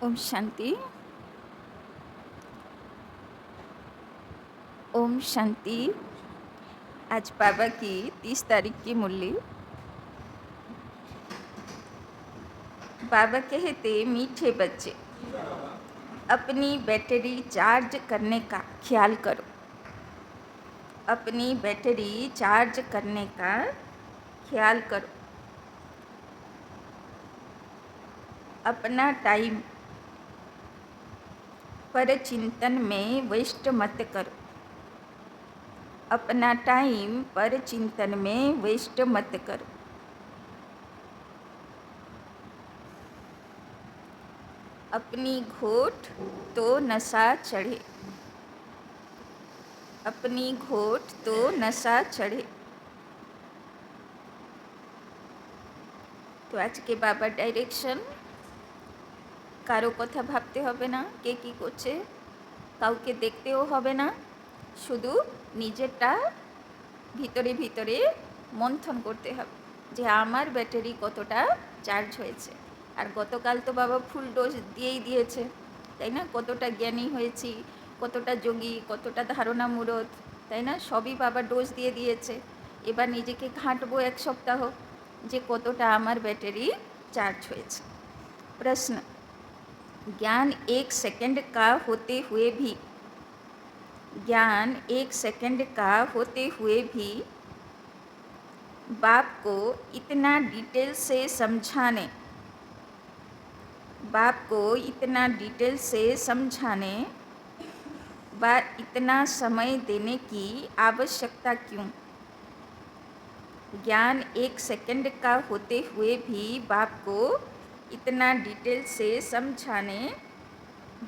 ओम शांति। ओम शांति। आज बाबा की 30 तारीख की मुरली। बाबा कहते, मीठे बच्चे, अपनी बैटरी चार्ज करने का ख्याल करो। अपनी बैटरी चार्ज करने का ख्याल करो। अपना टाइम पर चिंतन में वेस्ट मत करो। अपना टाइम पर चिंतन में वेस्ट मत करो। अपनी घोट तो नशा चढ़े। अपनी घोट तो नशा चढ़े। तो आज के बाबा डायरेक्शन, कारो कथा भाबते होबे ना, के की करছে, কাউকে দেখতেও হবে না, শুধু নিজেরটা ভিতরে ভিতরে মন্থন করতে হবে যে আমার ব্যাটারি কতটা চার্জ হয়েছে। আর গতকাল তো বাবা ফুল ডোজ দিয়েই দিয়েছে, তাই না? কতটা জ্ঞানী হয়েছি, কতটা যোগী, কতটা ধারণা মূরত, তাই না? সবই বাবা ডোজ দিয়ে দিয়েছে। এবার নিজেকে ঘাঁটবো এক সপ্তাহ যে কতটা আমার ব্যাটারি চার্জ হয়েছে। प्रश्न, ज्ञान एक सेकंड का होते हुए भी, ज्ञान एक सेकंड का होते हुए भी बाप को इतना डिटेल से समझाने, बाप को इतना डिटेल से समझाने व इतना समय देने की आवश्यकता क्यों? ज्ञान एक सेकंड का होते हुए भी बाप को इतना डिटेल से समझाने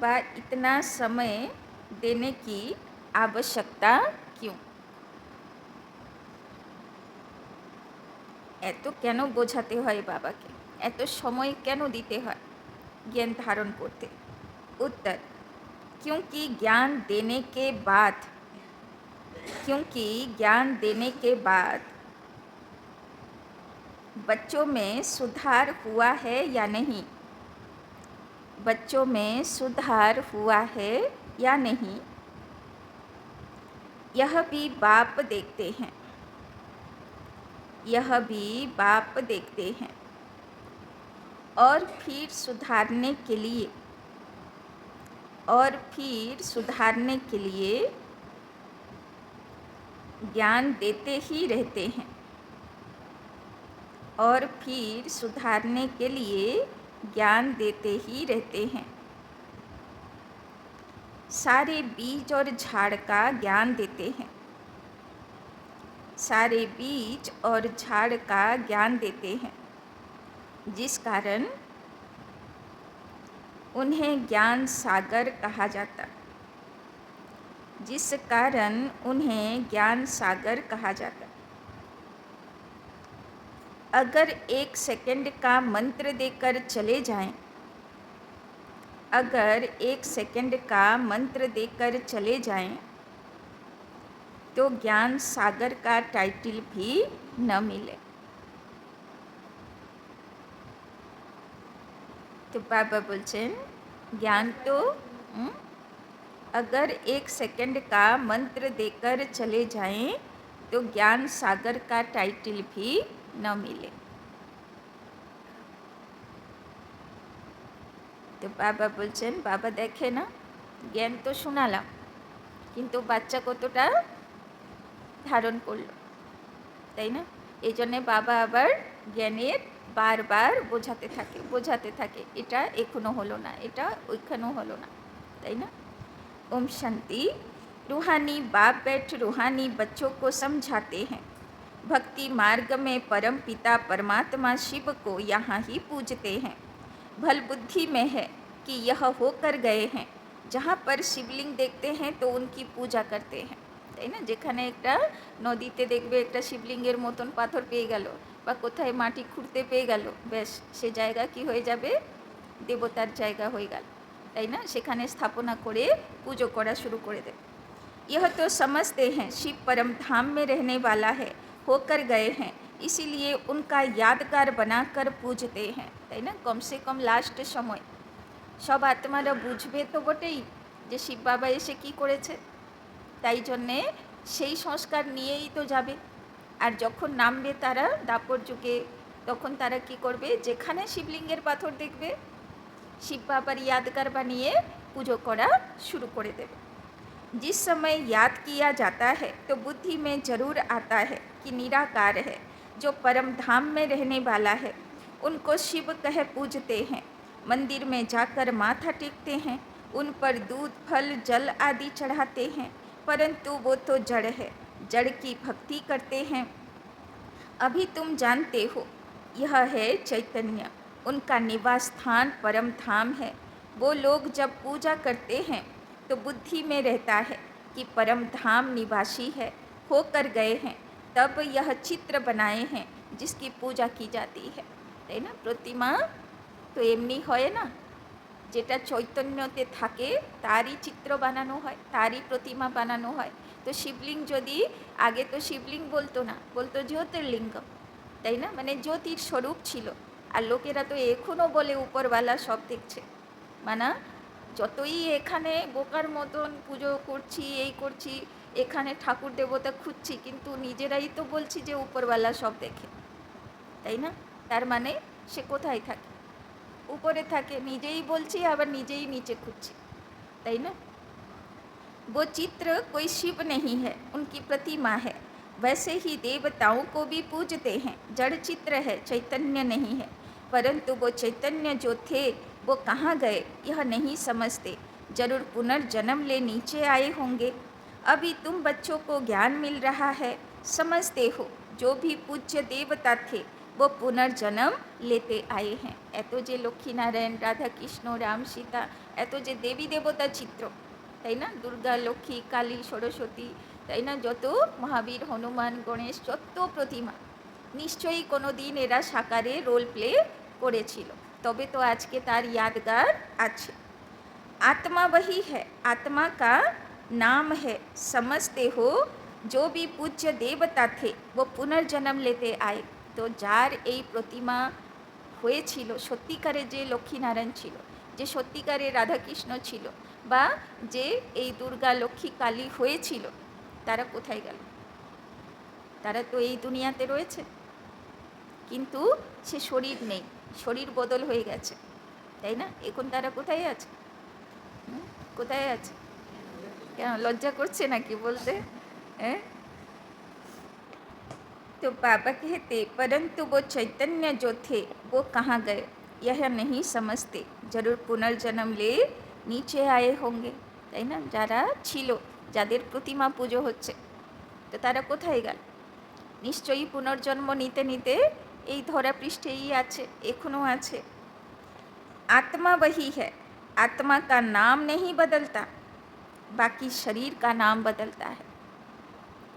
व इतना समय देने की आवश्यकता क्यों? এত কেন বোঝাতে হয় বাবাকে, এত সময় কেন দিতে হয় জ্ঞান धारण করতে? उत्तर, क्योंकि ज्ञान देने के बाद, क्योंकि ज्ञान देने के बाद बच्चों में सुधार हुआ है या नहीं, बच्चों में सुधार हुआ है या नहीं, यह भी बाप देखते हैं, यह भी बाप देखते हैं। और फिर सुधारने के लिए, और फिर सुधारने के लिए ज्ञान देते ही रहते हैं, और फिर सुधारने के लिए ज्ञान देते ही रहते हैं। सारे बीज और झाड़ का ज्ञान देते हैं, सारे बीज और झाड़ का ज्ञान देते हैं, जिस कारण उन्हें ज्ञान सागर कहा जाता, जिस कारण उन्हें ज्ञान सागर कहा जाता। अगर एक सेकंड का मंत्र देकर चले जाएं, अगर एक सेकंड का मंत्र देकर चले जाएं, तो ज्ञान सागर का टाइटल भी न मिले। तो बाबा बोलছেন, ज्ञान तो अगर एक सेकंड का मंत्र देकर चले जाएं, तो ज्ञान सागर का टाइटल भी न मिले। तो बाबा बोलছেন, बाबा देखे ना, ज्ञान तो শোনালাম, কিন্তু বাচ্চা কতটা ধারণ করলো, তাই না? এই জন্যে বাবা আবার জ্ঞানের বারবার বোঝাতে থাকে, এটা এখনো হলো না, এটা ওইখানেও হলো না, তাই না? ओम शांति। रूहानी बाप बैठ रूहानी बच्चों को समझाते हैं। भक्ति मार्ग में परम पिता परमात्मा शिव को यहाँ ही पूजते हैं। भल बुद्धि में है कि यह होकर गए हैं, जहाँ पर शिवलिंग देखते हैं तो उनकी पूजा करते हैं, তাই না? যেখানে একটা নদীতে দেখবে একটা শিবলিঙ্গের মতন পাথর পেয়ে গেল বা কোথায় মাটি খুঁড়তে পেয়ে গেল, ব্যাস সে জায়গা কি হয়ে যাবে, দেবতার জায়গা হয়ে গেল, তাই না? সেখানে স্থাপনা করে পুজো করা শুরু করে দেবে। यह तो समझते हैं शिव परम धाम में रहने वाला है, होकर गए हैं, इसीलिए उनका यादगार बनाकर पूजते हैं, তাই না? कम से कम लास्ट समय সব আত্মারা বুঝবে তো বটেই যে শিব বাবা এসে কী করেছে, তাই জন্যে সেই সংস্কার নিয়েই তো যাবে। আর যখন নামবে তারা দাপর যুগে, তখন তারা কি করবে, যেখানে শিবলিঙ্গের পাথর দেখবে শিব बाबर यादगार बनिए पूजो करा शुरू कर देवे। जिस समय याद किया जाता है तो बुद्धि में जरूर आता है कि निराकार है, जो परम धाम में रहने वाला है। उनको शिव कह पूजते हैं, मंदिर में जाकर माथा टेकते हैं, उन पर दूध फल जल आदि चढ़ाते हैं, परंतु वो तो जड़ है, जड़ की भक्ति करते हैं। अभी तुम जानते हो यह है चैतन्य, उनका निवास स्थान परम धाम है। वो लोग जब पूजा करते हैं तो बुद्धि में रहता है कि परम धाम निवासी है, होकर गए हैं, तब यह चित्र बनाए हैं जिसकी पूजा की जाती है। তাই না, প্রতিমা তো এমনি হয় না, যেটা চৈতন্যতে থাকে তারই চিত্র বানানো হয়, তারই প্রতিমা বানানো হয়। তো শিবলিঙ্গ যদি, আগে তো শিবলিঙ্গ বলতো না, বলতো জ্যোতির্লিঙ্গ, তাই না, মানে জ্যোতির স্বরূপ ছিল। আর লোকেরা তো এখনও বলে উপরওয়ালা সব দেখছে, মানে যতই এখানে বোকার মতন পুজো করছি, এই করছি, এখানে ঠাকুর দেবতা খুঁজছি, কিন্তু নিজেরাই তো বলছি যে উপরওয়ালা সব দেখে, তাই না। তার মানে সে কোথায় থাকে, উপরে থাকে, নিজেই বলছি আবার নিজেই নিচে খুঁজছি, তাই না। वो चित्र कोई शिव नहीं है, उनकी प्रतिमा है। वैसे ही देवताओं को भी पूजते हैं, जड़ चित्र है, चैतन्य नहीं है। परंतु वो चैतन्य जो थे वो कहाँ गए यह नहीं समझते, जरूर पुनर्जन्म ले नीचे आए होंगे। अभी तुम बच्चों को ज्ञान मिल रहा है, समझते हो जो भी पूज्य देवता थे वो पुनर्जन्म लेते आए हैं। এত যে লক্ষ্মীনারায়ণ, রাধা কৃষ্ণ, রাম সীতা, এত যে দেবী দেবতা চিত্র, তাই না, দুর্গা লক্ষ্মী কালী সরস্বতী, তাই না, যত মহাবীর হনুমান গণেশ, যত প্রতিমা, নিশ্চয়ই কোনো দিন এরা সাকারে রোল প্লে করেছিল, তবে তো আজকে তার यादगार আছে। आत्मा वही है, आत्मा का नाम है, समझते हो जो भी पूज्य देवता थे वो पुनर्जन्म लेते आए। তো যার এই প্রতিমা হয়েছিল, সত্যিকারে যে লক্ষ্মীনারায়ণ ছিল, যে সত্যিকারে রাধাকৃষ্ণ ছিল, বা যে এই দুর্গা লক্ষ্মী কালী হয়েছিল, তারা কোথায় গেল? তারা তো এই দুনিয়াতে রয়েছে, কিন্তু সে শরীর নেই, শরীর বদল হয়ে গেছে, তাই না। এখন তারা কোথায় আছে? কোথায় আছে? কেন লজ্জা করছে নাকি বলতে? হ্যাঁ, तो बाबा कहते परंतु वो चैतन्य जो थे वो कहाँ गए यह नहीं समझते, जरूर पुनर्जन्म ले नीचे आए होंगे। তাই না, যারা ছিল, যাদের প্রতিমা পুজো হচ্ছে, তো তারা কোথায় গেল? নিশ্চয়ই পুনর্জন্ম নিতে নিতে এই ধরা পৃষ্ঠেই আছে, এখনও আছে। आत्मा वही है, आत्मा का नाम नहीं बदलता, बाकी शरीर का नाम बदलता है।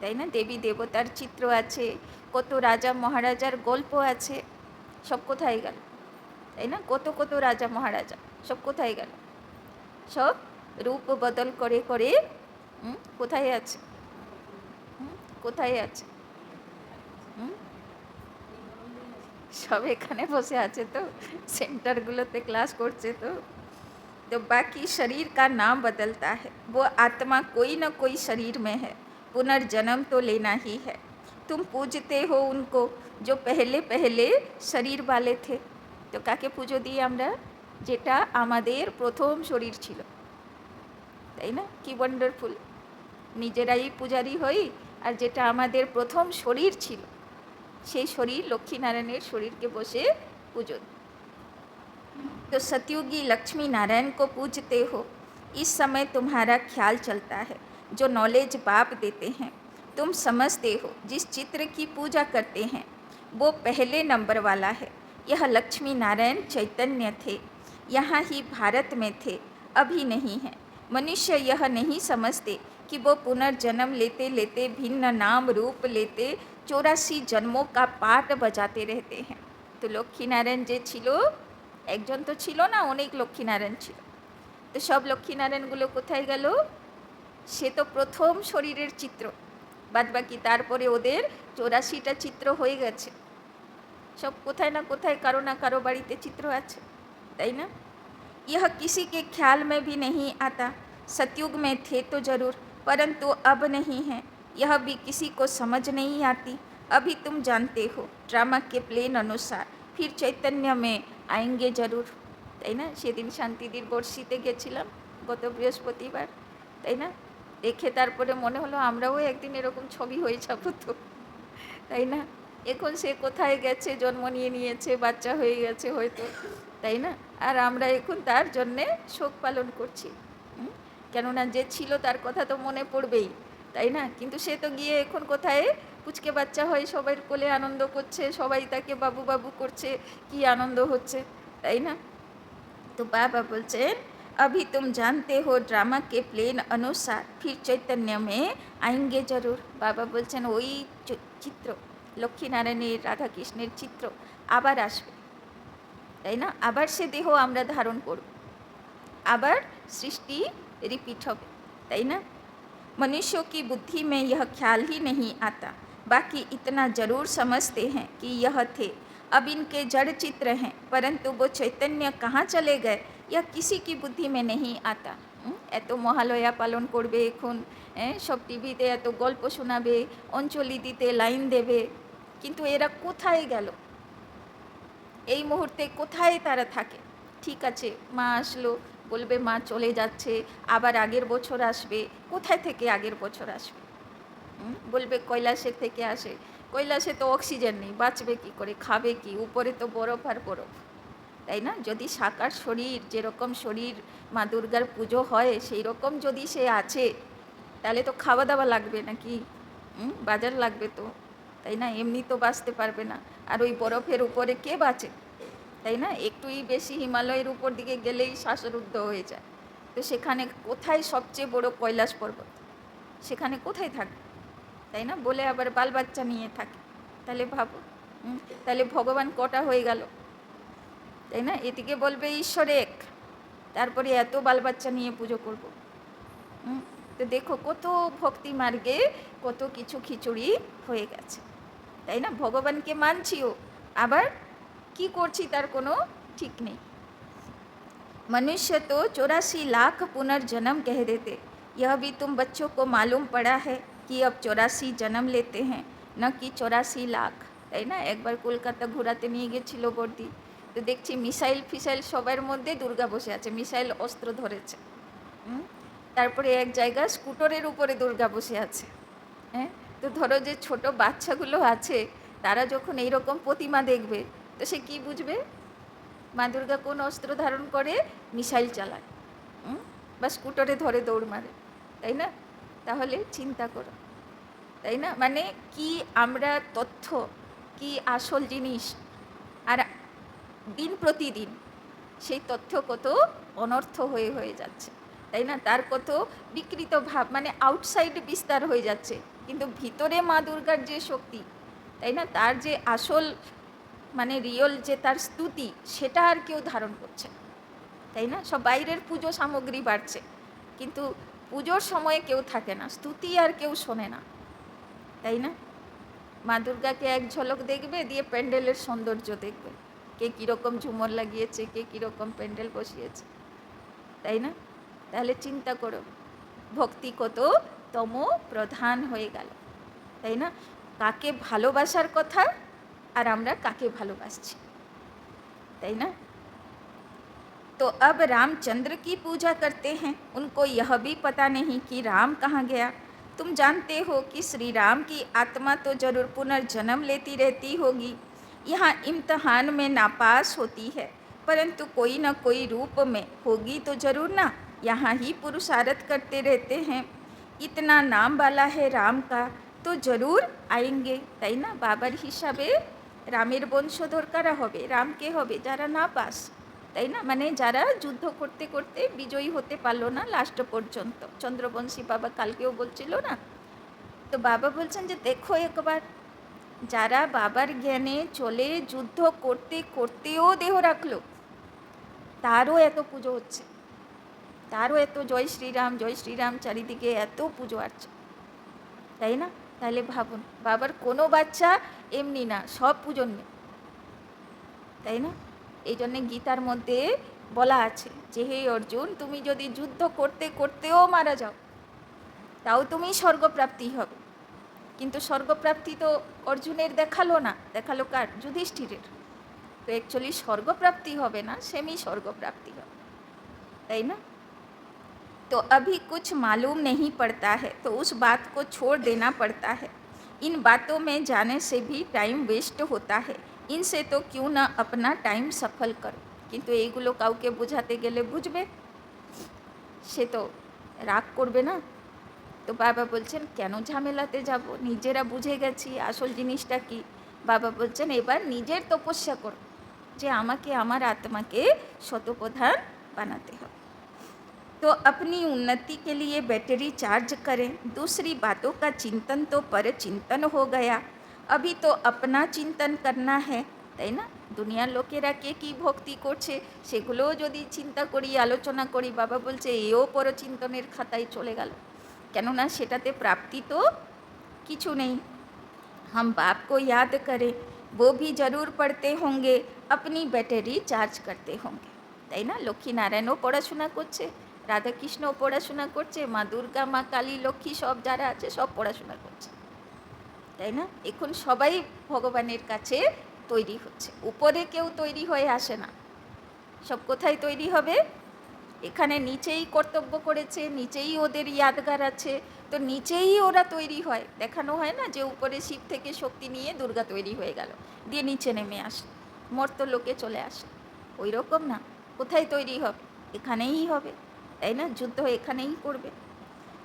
তাই না, দেবী দেবতার চিত্র আছে, কত রাজা মহারাজার গল্প আছে, সব কোথায় গেল? তাই না, কত কত রাজা মহারাজা, সব কোথায় গেল? সব রূপ বদল করে করে কোথায় আছে? কোথায় আছে? সব এখানে বসে আছে, তো সেন্টারগুলোতে ক্লাস করছে। तो बाकी शरीर का नाम बदलता है, वो आत्मा कोई न कोई शरीर में है, पुनर्जन्म तो लेना ही है। तुम पूजते हो उनको जो पहले पहले शरीर वाले थे। तो काके পুজো দিই আমরা? যেটা আমাদের প্রথম শরীর ছিল, তাই না, কি ওয়ান্ডারফুল, নিজেরাই পূজারি হই, আর যেটা আমাদের প্রথম শরীর ছিল সেই শরীর লক্ষ্মীনারায়ণের শরীরকে বসে পুজো। तो सतयुगी लक्ष्मी नारायण को पूजते हो, इस समय तुम्हारा ख्याल चलता है, जो नॉलेज बाप देते हैं। तुम समझते हो जिस चित्र की पूजा करते हैं वो पहले नंबर वाला है। यह लक्ष्मी नारायण चैतन्य थे, यहाँ ही भारत में थे, अभी नहीं है। मनुष्य यह नहीं समझते कि वो पुनर्जन्म लेते लेते भिन्न नाम रूप लेते 84 जन्मों का पाठ बजाते रहते हैं। तो लक्ष्मीनारायण जे छिलो, একজন তো ছিল না, অনেক লক্ষ্মীনারায়ণ ছিল। তো সব লক্ষ্মীনারায়ণগুলো কোথায় গেল? সে তো প্রথম শরীরের চিত্র, বাদবাকি তারপরে ওদের 84টা চিত্র হয়ে গেছে, সব কোথায় না কোথায় কারো না কারো বাড়িতে চিত্র আছে, তাই না। यह किसी के ख्याल में भी नहीं आता। सतयुग में थे तो जरूर, परंतु अब नहीं है। यह भी किसी को समझ नहीं आती। अभी तुम जानते हो ड्रामा के प्लेन अनुसार, फिर चैतन्य में आएंगे जरूर। তাই না? সেদিন শান্তিদির বর্ষিতে গেছিলাম গত বৃহস্পতিবার, তাই না? দেখে তারপরে মনে হলো আমরাও একদিন এরকম ছবি হয়ে যাবো তো, তাই না? এখন সে কোথায় গেছে, জন্ম নিয়ে নিয়েছে, বাচ্চা হয়ে গেছে হয়তো, তাই না? আর আমরা এখন তার জন্যে শোক পালন করছি। কেননা যে ছিল তার কথা তো মনে পড়বেই, তাই না? কিন্তু সে তো গিয়ে এখন কোথায় পুচকে বাচ্চা হয়ে সবার কোলে আনন্দ করছে, সবাই তাকে বাবু বাবু করছে, কি আনন্দ হচ্ছে, তাই না? तो बाबा बोलছেন अभी तुम जानते हो ड्रामा के प्लेन अनुसार फिर चैतन्य में आएंगे जरूर। बाबा बोलছেন ওই চিত্র, লক্ষ্মীনারায়ণের রাধাকৃষ্ণের চিত্র আবার আসবে, তাই না? আবার সে দেহ আমরা ধারণ করব, আবার সৃষ্টি রিপিট হবে, তাই না? मनुष्यों की बुद्धि में यह ख्याल ही नहीं आता, बाकी इतना जरूर समझते हैं कि यह थे। अब इनके जड़ चित्र हैं, परंतु वो चैतन्य कहाँ चले गए यह किसी की बुद्धि में नहीं आता। এত মহালয়া পালন করবে এখন, সব টিভিতে এত গল্প শোনাবে, অঞ্জলি দিতে লাইন দেবে, কিন্তু এরা কোথায় গেল? এই মুহূর্তে কোথায় তারা থাকে? ঠিক আছে, মা আসলো, বলবে মা চলে যাচ্ছে, আবার আগের বছর আসবে। কোথায় থেকে আগের বছর আসবে? বলবে কৈলাসের থেকে আসে। কৈলাসে তো অক্সিজেন নেই, বাঁচবে কী করে, খাবে কি? উপরে তো বরফ আর বরফ, তাই না? যদি সাকার শরীর, যেরকম শরীর মা দুর্গার পুজো হয় সেই রকম যদি সে আছে, তাহলে তো খাওয়া দাওয়া লাগবে নাকি, বাজার লাগবে তো, তাই না? এমনি তো বাঁচতে পারবে না। আর ওই বরফের উপরে কে বাঁচে, তাই না? একটুই বেশি হিমালয়ের উপর দিকে গেলেই শ্বাসরুদ্ধ হয়ে যায়। তো সেখানে কোথায় সবচেয়ে বড় কৈলাস পর্বত, সেখানে কোথায় থাকবে, তাই না? বলে আবার বাল বাচ্চা নিয়ে থাকে। তাহলে ভাবো, তাহলে ভগবান কটা হয়ে গেল, তাই না? এদিকে বলবে ঈশ্বর এক, তারপরে এত বাল বাচ্চা নিয়ে পুজো করব। তো দেখো কত ভক্তি মার্গে কত কিছু খিচুড়ি হয়ে গেছে, তাই না? ভগবানকে মানছিও, আবার কি করছি তার কোনো ঠিক নেই। मनुष्य तो 84 लाख पुनर्जन्म कह देते। यह भी तुम बच्चों को मालूम पड़ा है कि अब 84 जन्म लेते हैं, न कि 84 लाख, তাই না? একবার কলকাতা ঘোরাতে নিয়ে গেছিল বর্দি, তো দেখছি মিসাইল ফিসাইল সবার মধ্যে দুর্গা বসে আছে, মিসাইল অস্ত্র ধরেছে। তারপরে এক জায়গায় স্কুটারের উপরে দুর্গা বসে আছে। হ্যাঁ, তো ধরো যে ছোট বাচ্চাগুলো আছে, তারা যখন এইরকম প্রতিমা দেখবে, তো সে কী বুঝবে? মা দুর্গা কোন অস্ত্র ধারণ করে? মিসাইল চালায়, বা স্কুটারে ধরে দৌড় মারে, তাই না? তাহলে চিন্তা করো, তাই না? মানে কি আমরা তথ্য, কি আসল জিনিস, আর দিন প্রতিদিন সেই তথ্য কত অনর্থ হয়ে হয়ে যাচ্ছে, তাই না? তার কত বিকৃত ভাব, মানে আউটসাইড বিস্তার হয়ে যাচ্ছে, কিন্তু ভিতরে মা দুর্গার যে শক্তি, তাই না, তার যে আসল মানে রিয়েল যে তার স্তুতি, সেটা আর কেউ ধারণ করছে, তাই না? সব বাইরের পুজো সামগ্রী বাড়ছে, কিন্তু পুজোর সময়ে কেউ থাকে না, স্তুতি আর কেউ শোনে না, তাই না? মা দুর্গাকে এক ঝলক দেখবে, দিয়ে প্যান্ডেলের সৌন্দর্য দেখবে, কে কীরকম ঝুমর লাগিয়েছে, কে কীরকম প্যান্ডেল বসিয়েছে, তাই না? তাহলে চিন্তা করো ভক্তি কত তম প্রধান হয়ে গেল, তাই না? কাকে ভালোবাসার কথা, আর আমরা কাকে ভালোবাসছি, তাই না? तो अब रामचंद्र की पूजा करते हैं, उनको यह भी पता नहीं कि राम कहाँ गया। तुम जानते हो कि श्री राम की आत्मा तो जरूर पुनर्जन्म लेती रहती होगी, यहाँ इम्तहान में नापास होती है, परंतु कोई न कोई रूप में होगी तो जरूर ना, यहाँ ही पुरुषार्थ करते रहते हैं। इतना नाम वाला है राम का तो जरूर आएंगे, তাই না? বাবার হিসাবে রামের বংশধর কারা হবে? রামকে হবে যারা না পাস, তাই না? মানে যারা যুদ্ধ করতে করতে বিজয়ী হতে পারলো না লাস্ট পর্যন্ত। চন্দ্রবংশী বাবা কালকেও বলছিল না, তো বাবা বলছেন যে দেখো একবার, যারা বাবার জ্ঞানে চলে যুদ্ধ করতে করতেও দেহ রাখলো, তারও এত পুজো হচ্ছে, তারও এত জয় শ্রীরাম চারিদিকে এত পুজো আছে, তাই না? তাহলে ভাবুন, বাবার কোনো বাচ্চা এমনি না, সব পুজো নিয়ে, তাই না? এই জন্যে গীতার মধ্যে বলা আছে যে হে অর্জুন, তুমি যদি যুদ্ধ করতে করতেও মারা যাও তাও তুমি স্বর্গপ্রাপ্তি হবে। কিন্তু স্বর্গপ্রাপ্তি তো অর্জুনের দেখালো না, দেখালো কার? যুধিষ্ঠিরের। তো অ্যাকচুয়ালি স্বর্গপ্রাপ্তি হবে না, সেমি স্বর্গপ্রাপ্তি হবে, তাই না? तो अभी कुछ मालूम नहीं पड़ता है तो उस बात को छोड़ देना पड़ता है। इन बातों में जाने से भी टाइम वेस्ट होता है, इनसे तो क्यों ना अपना टाइम सफल करो। কিন্তু এইগুলো কাউকে বোঝাতে গেলে বুঝবে, সে তো রাগ করবে না। তো বাবা বলছেন কেন ঝামেলাতে যাব, নিজেরা বুঝে গেছি আসল জিনিসটা কি। বাবা বলছেন এবার নিজের তপস্যা করো যে আমাকে আমার আত্মাকে শতপ্রধান বানাতে হবে। तो अपनी उन्नति के लिए बैटरी चार्ज करें, दूसरी बातों का चिंतन तो पर चिंतन हो गया, अभी तो अपना चिंतन करना है, তাই না? দুনিয়ার লোকেরা কে কী ভক্তি করছে সেগুলো যদি চিন্তা করি, আলোচনা করি, বাবা বলছে এও পরচিন্তনের খাতায় চলে গেল, কেননা সেটাতে প্রাপ্তি তো কিছু নেই। हम बाप को याद करें, वो भी जरूर पढ़ते होंगे, अपनी बैटरी चार्ज करते होंगे, তাই না? লক্ষ্মী নারায়ণও পড়াশোনা করছে, রাধাকৃষ্ণও পড়াশোনা করছে, মা দুর্গা, মা কালী, লক্ষ্মী সব যারা আছে সব পড়াশোনা করছে, তাই না? এখন সবাই ভগবানের কাছে তৈরি হচ্ছে, উপরে কেউ তৈরি হয়ে আসে না। সব কোথায় তৈরি হবে? এখানে নিচেই কর্তব্য করেছে, নিচেই ওদের ইয়াদগার আছে, তো নিচেই ওরা তৈরি হয়। দেখানো হয় না যে উপরে শিব থেকে শক্তি নিয়ে দুর্গা তৈরি হয়ে গেল, দিয়ে নিচে নেমে আসে, মর্ত লোকে চলে আসে। ওই রকম না, কোথায় তৈরি হবে? এখানেই হবে, তাই না? যুদ্ধ এখানেই করবে।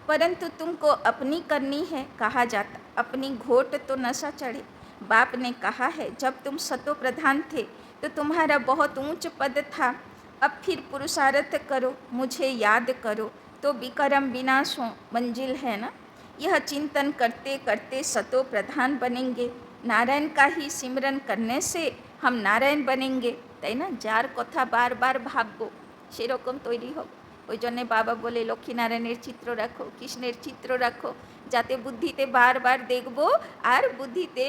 परंतु तुमको अपनी करनी है कहा जाता, अपनी घोट तो नशा चढ़े। बाप ने कहा है जब तुम सतो प्रधान थे तो तुम्हारा बहुत ऊंच पद था, अब फिर पुरुषार्थ करो, मुझे याद करो, तो विक्रम विनाश हो मंजिल है ना। यह चिंतन करते करते सतो प्रधान बनेंगे, नारायण का ही सिमरन करने से हम नारायण बनेंगे, তাই না? যার কথা বারবার ভাববো সেরকম তৈরি হবে। ওই জন্যে বাবা বলে লক্ষ্মীনারায়ণের চিত্র রাখো, কৃষ্ণের চিত্র রাখো, যাতে বুদ্ধিতে বারবার দেখবো আর বুদ্ধিতে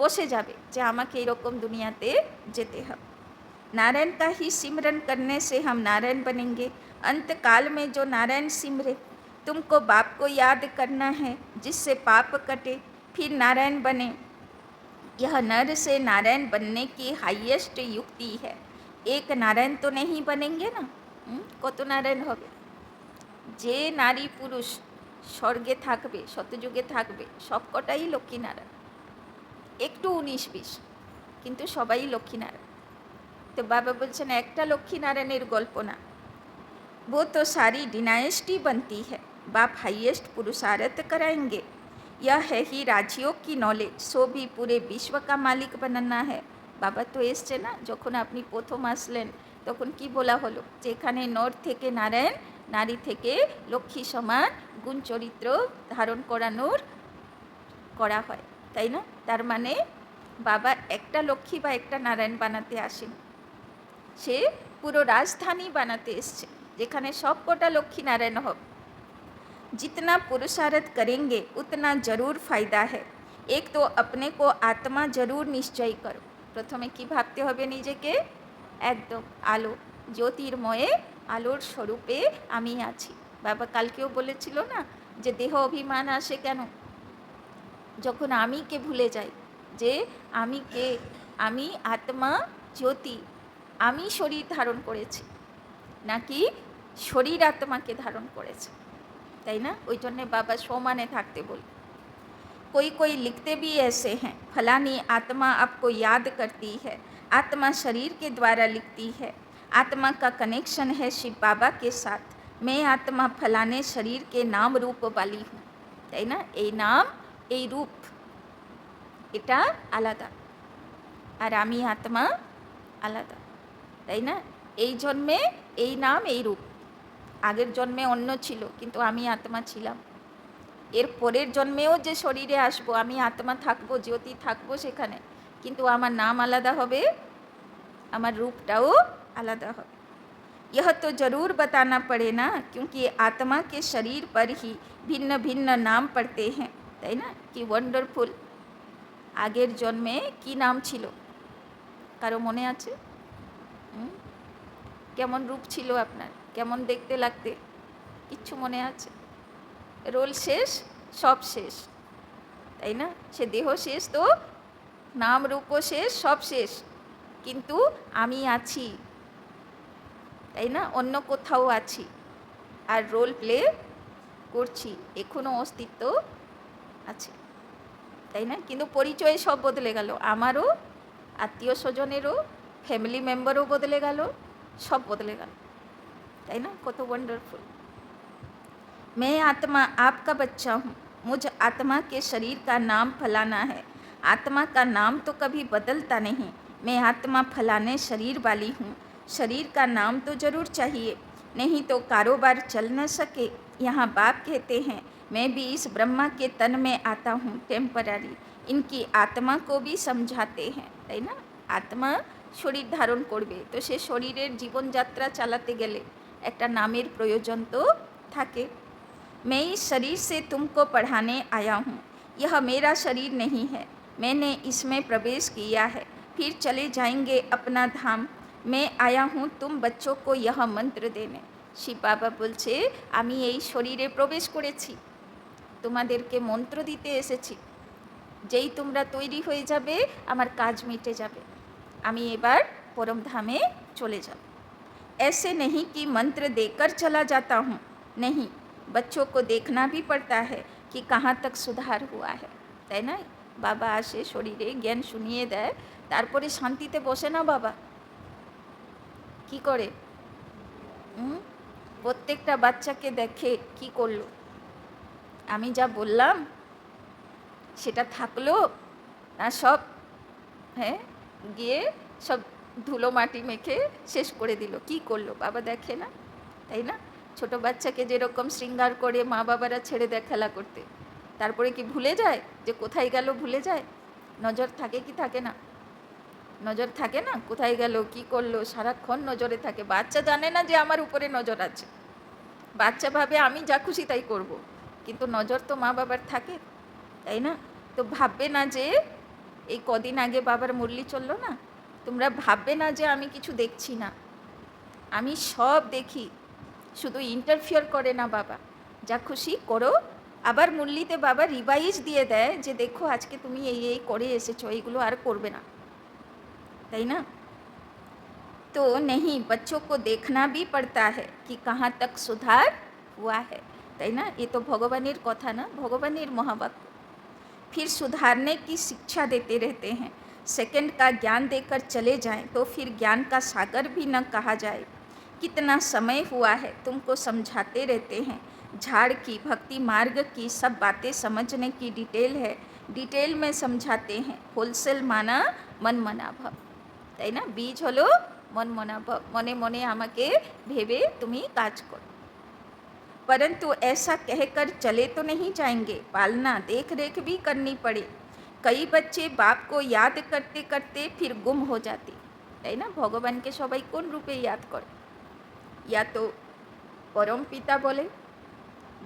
বসে যাবে যে আমাকে এরকম দুনিয়াতে যেতে হবে। नारायण का ही सिमरन करने से हम नारायण बनेंगे, अंत काल में जो नारायण सिमरे, तुमको बाप को याद करना है जिससे पाप कटे, फिर नारायण बने। यह नर से नारायण बनने की हाईएस्ट युक्ति है। एक नारायण तो नहीं बनेंगे ना, কত নারায়ণ হবে? যে নারী পুরুষ স্বর্গে থাকবে, শতযুগে থাকবে, সবকটাই লক্ষ্মীনারায়ণ, একটু 19-20, কিন্তু সবাই লক্ষ্মীনারায়ণ। তো বাবা বলছেন একটা লক্ষ্মীনারায়ণের গল্প না, वो तो सारी डिनाइस्टी बनती है। बाप हाईएस्ट पुरुषार्थ कराएंगे, यह है ही राजियों की नॉलेज, सो भी पूरे विश्व का मालिक बनना है। বাবা তো এসছে না, যখন আপনি প্রথম আসলেন তখন কি বলা হলো যে এখানে নর থেকে নারায়ণ, নারী থেকে লক্ষ্মী সমান গুণ চরিত্র ধারণ করানোর করা হয়, তাই না? তার মানে বাবা একটা লক্ষ্মী বা একটা নারায়ণ বানাতে আসেন, সে পুরো রাজধানী বানাতে এসছে যেখানে সব কটা লক্ষ্মী নারায়ণ হবে। जितना पुरुषार्थ करेंगे उतना जरूर फ़ायदा है। एक तो अपने को आत्मा जरूर निश्चय करो। প্রথমে কি ভাবতে হবে নিজেকে? একদম আলো, জ্যোতির্ময়ে আলোর স্বরূপে আমি আছি। বাবা কালকেও বলেছিল না যে দেহ অভিমান আসে কেন? যখন আমিকে ভুলে যাই যে আমি কে, আমি আত্মা জ্যোতি, আমি শরীর ধারণ করেছি নাকি শরীর আত্মাকে ধারণ করেছে, তাই না? ওই জন্যে বাবা সমানে থাকতে বলি। कोई कोई लिखते भी ऐसे हैं, फलानी आत्मा आपको याद करती है, आत्मा शरीर के द्वारा लिखती है, आत्मा का कनेक्शन है शिव बाबा के साथ, मैं आत्मा फलाने शरीर के नाम रूप वाली हूँ, তাই না? এই নাম এই রূপ এটা আলাদা, আর আমি আত্মা আলাদা, তাই না? এই জন্মে এই নাম এই রূপ, আগের জন্মে অন্য ছিল কিন্তু আমি আত্মা ছিলাম। এর পরের জন্মেও যে শরীরে আসবো আমি আত্মা থাকবো, জ্যোতি থাকবো সেখানে, কিন্তু আমার নাম আলাদা হবে, আমার রূপটাও আলাদা হবে। यह तो जरूर बताना पड़े ना, क्योंकि आत्मा के शरीर पर ही भिन्न भिन्न नाम पड़ते हैं, তাই না? কি ওয়ান্ডারফুল। আগের জন্মে কি নাম ছিল কারো মনে আছে? কেমন রূপ ছিল আপনার, কেমন দেখতে লাগতে, কিচ্ছু মনে আছে? রোল শেষ, সব শেষ, তাই না? সে দেহ শেষ তো নাম রূপও শেষ, সব শেষ, কিন্তু আমি আছি, তাই না? অন্য কোথাও আছি আর রোল প্লে করছি, এখনও অস্তিত্ব আছে, তাই না? কিন্তু পরিচয় সব বদলে গেল, আমারও, আত্মীয় স্বজনেরও, ফ্যামিলি মেম্বারও বদলে গেল, সব বদলে গেল, তাই না? কত ওয়ান্ডারফুল। मैं आत्मा आपका बच्चा हूँ, मुझ आत्मा के शरीर का नाम फलाना है। आत्मा का नाम तो कभी बदलता नहीं, मैं आत्मा फलाने शरीर वाली हूँ। शरीर का नाम तो ज़रूर चाहिए, नहीं तो कारोबार चल न सके। यहाँ बाप कहते हैं मैं भी इस ब्रह्मा के तन में आता हूँ टेम्परारी। इनकी आत्मा को भी समझाते हैं, তাই না? আত্মা শরীর ধারণ করবে, তো সে শরীরের জীবনযাত্রা চালাতে গেলে একটা নামের প্রয়োজন তো থাকে। मैं इस शरीर से तुमको पढ़ाने आया हूँ, यह मेरा शरीर नहीं है, मैंने इसमें प्रवेश किया है, फिर चले जाएंगे अपना धाम। मैं आया हूँ तुम बच्चों को यह मंत्र देने। শিব বাবা বলছে আমি এই শরীরে প্রবেশ করেছি, তোমাদেরকে মন্ত্র দিতে এসেছি, যেই তোমরা তৈরি হয়ে যাবে আমার কাজ মিটে যাবে, আমি এবার পরমধামে চলে যাব। ऐसे नहीं कि मंत्र देकर चला जाता हूँ, नहीं, बच्चों को देखना भी पड़ता है कि कहाँ तक सुधार हुआ है, তাই না? বাবা আসে শরীরে জ্ঞান শুনিয়ে দেয়, তারপরে শান্তিতে বসে না বাবা, কি করে? প্রত্যেকটা বাচ্চাকে দেখে কি করলো, আমি যা বললাম সেটা থাকলো না, সব হ্যাঁ গিয়ে সব ধুলো মাটি মেখে শেষ করে দিল, কি করলো বাবা দেখে না, তাই না? ছোট বাচ্চাকে যেরকম শৃঙ্গার করে মা বাবারা ছেড়ে দেয় খেলা করতে, তারপরে কি ভুলে যায় যে কোথায় গেল, ভুলে যায়? নজর থাকে কি থাকে না? নজর থাকে না, কোথায় গেল, কি করলো, সারাক্ষণ নজরে থাকে। বাচ্চা জানে না যে আমার উপরে নজর আছে, বাচ্চা ভাবে আমি যা খুশি তাই করব, কিন্তু নজর তো মা বাবার থাকে, তাই না? তো ভাববে না যে এই কদিন আগে বাবার মুরলি চললো না, তোমরা ভাববে না যে আমি কিছু দেখছি না, আমি সব দেখি, শুধু ইন্টারফিয়ার করে না বাবা, যা খুশি করো। আবার মুরলিতে বাবা রিভাইজ দিয়ে দেয় যে দেখো আজকে তুমি এই এই করে এসেছো, এইগুলো আর করবে না, তাই না? तो नहीं, बच्चों को देखना भी पड़ता है कि कहाँ तक सुधार हुआ है, তাই না? ये तो ভগবানের কথা না, ভগবানের মহাবাক্য। फिर सुधारने की शिक्षा देते रहते हैं, सेकंड का ज्ञान देकर चले जाएं तो फिर ज्ञान का सागर भी न कहा जाए। कितना समय हुआ है तुमको समझाते रहते हैं, झाड़ की, भक्ति मार्ग की सब बातें समझने की डिटेल है, डिटेल में समझाते हैं। होलसेल माना मन मना भव, তাই না? বীজ হলো মন মনা ভব, মনে মনে আমাকে ভেবে তুমি কাজ করো। परंतु ऐसा कहकर चले तो नहीं जाएंगे, पालना देख रेख भी करनी पड़े। कई बच्चे बाप को याद करते करते फिर गुम हो जाते, তাই না? ভগবানকে সবাই কোন রূপে ইয়াদ করে? या तो परम पिता বলে,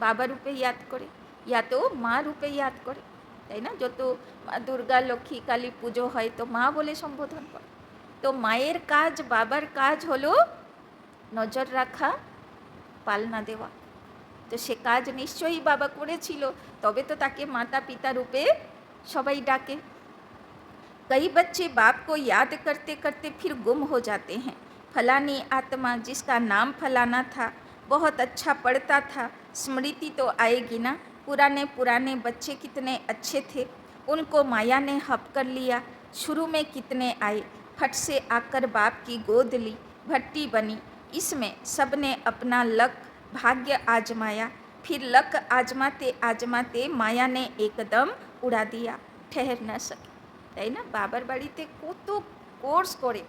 বাবা রূপে ইয়াদ করে, या तो মা রূপে ইয়াদ করে, তাই না? যত মা দুর্গা, লক্ষ্মী, কালী পুজো হয় তো মা বলে সম্বোধন করে। তো মায়ের কাজ, বাবার কাজ হলো নজর রাখা, পালনা দেওয়া, তো সে কাজ নিশ্চয়ই বাবা করেছিল, তবে তো তাকে মাতা পিতা রূপে সবাই ডাকে। कई बच्चे बाप को याद करते करते फिर गुम हो जाते हैं। फलानी आत्मा जिसका नाम फलाना था बहुत अच्छा पढ़ता था, स्मृति तो आएगी ना। पुराने पुराने बच्चे कितने अच्छे थे, उनको माया ने हप कर लिया। शुरू में कितने आए, फट से आकर बाप की गोद ली, भट्टी बनी। इसमें सब ने अपना लक भाग्य आजमाया, फिर लक आजमाते आजमाते माया ने एकदम उड़ा दिया, ठहर न सके, তাই না? বাবার বাড়িতে কত কোর্স করে,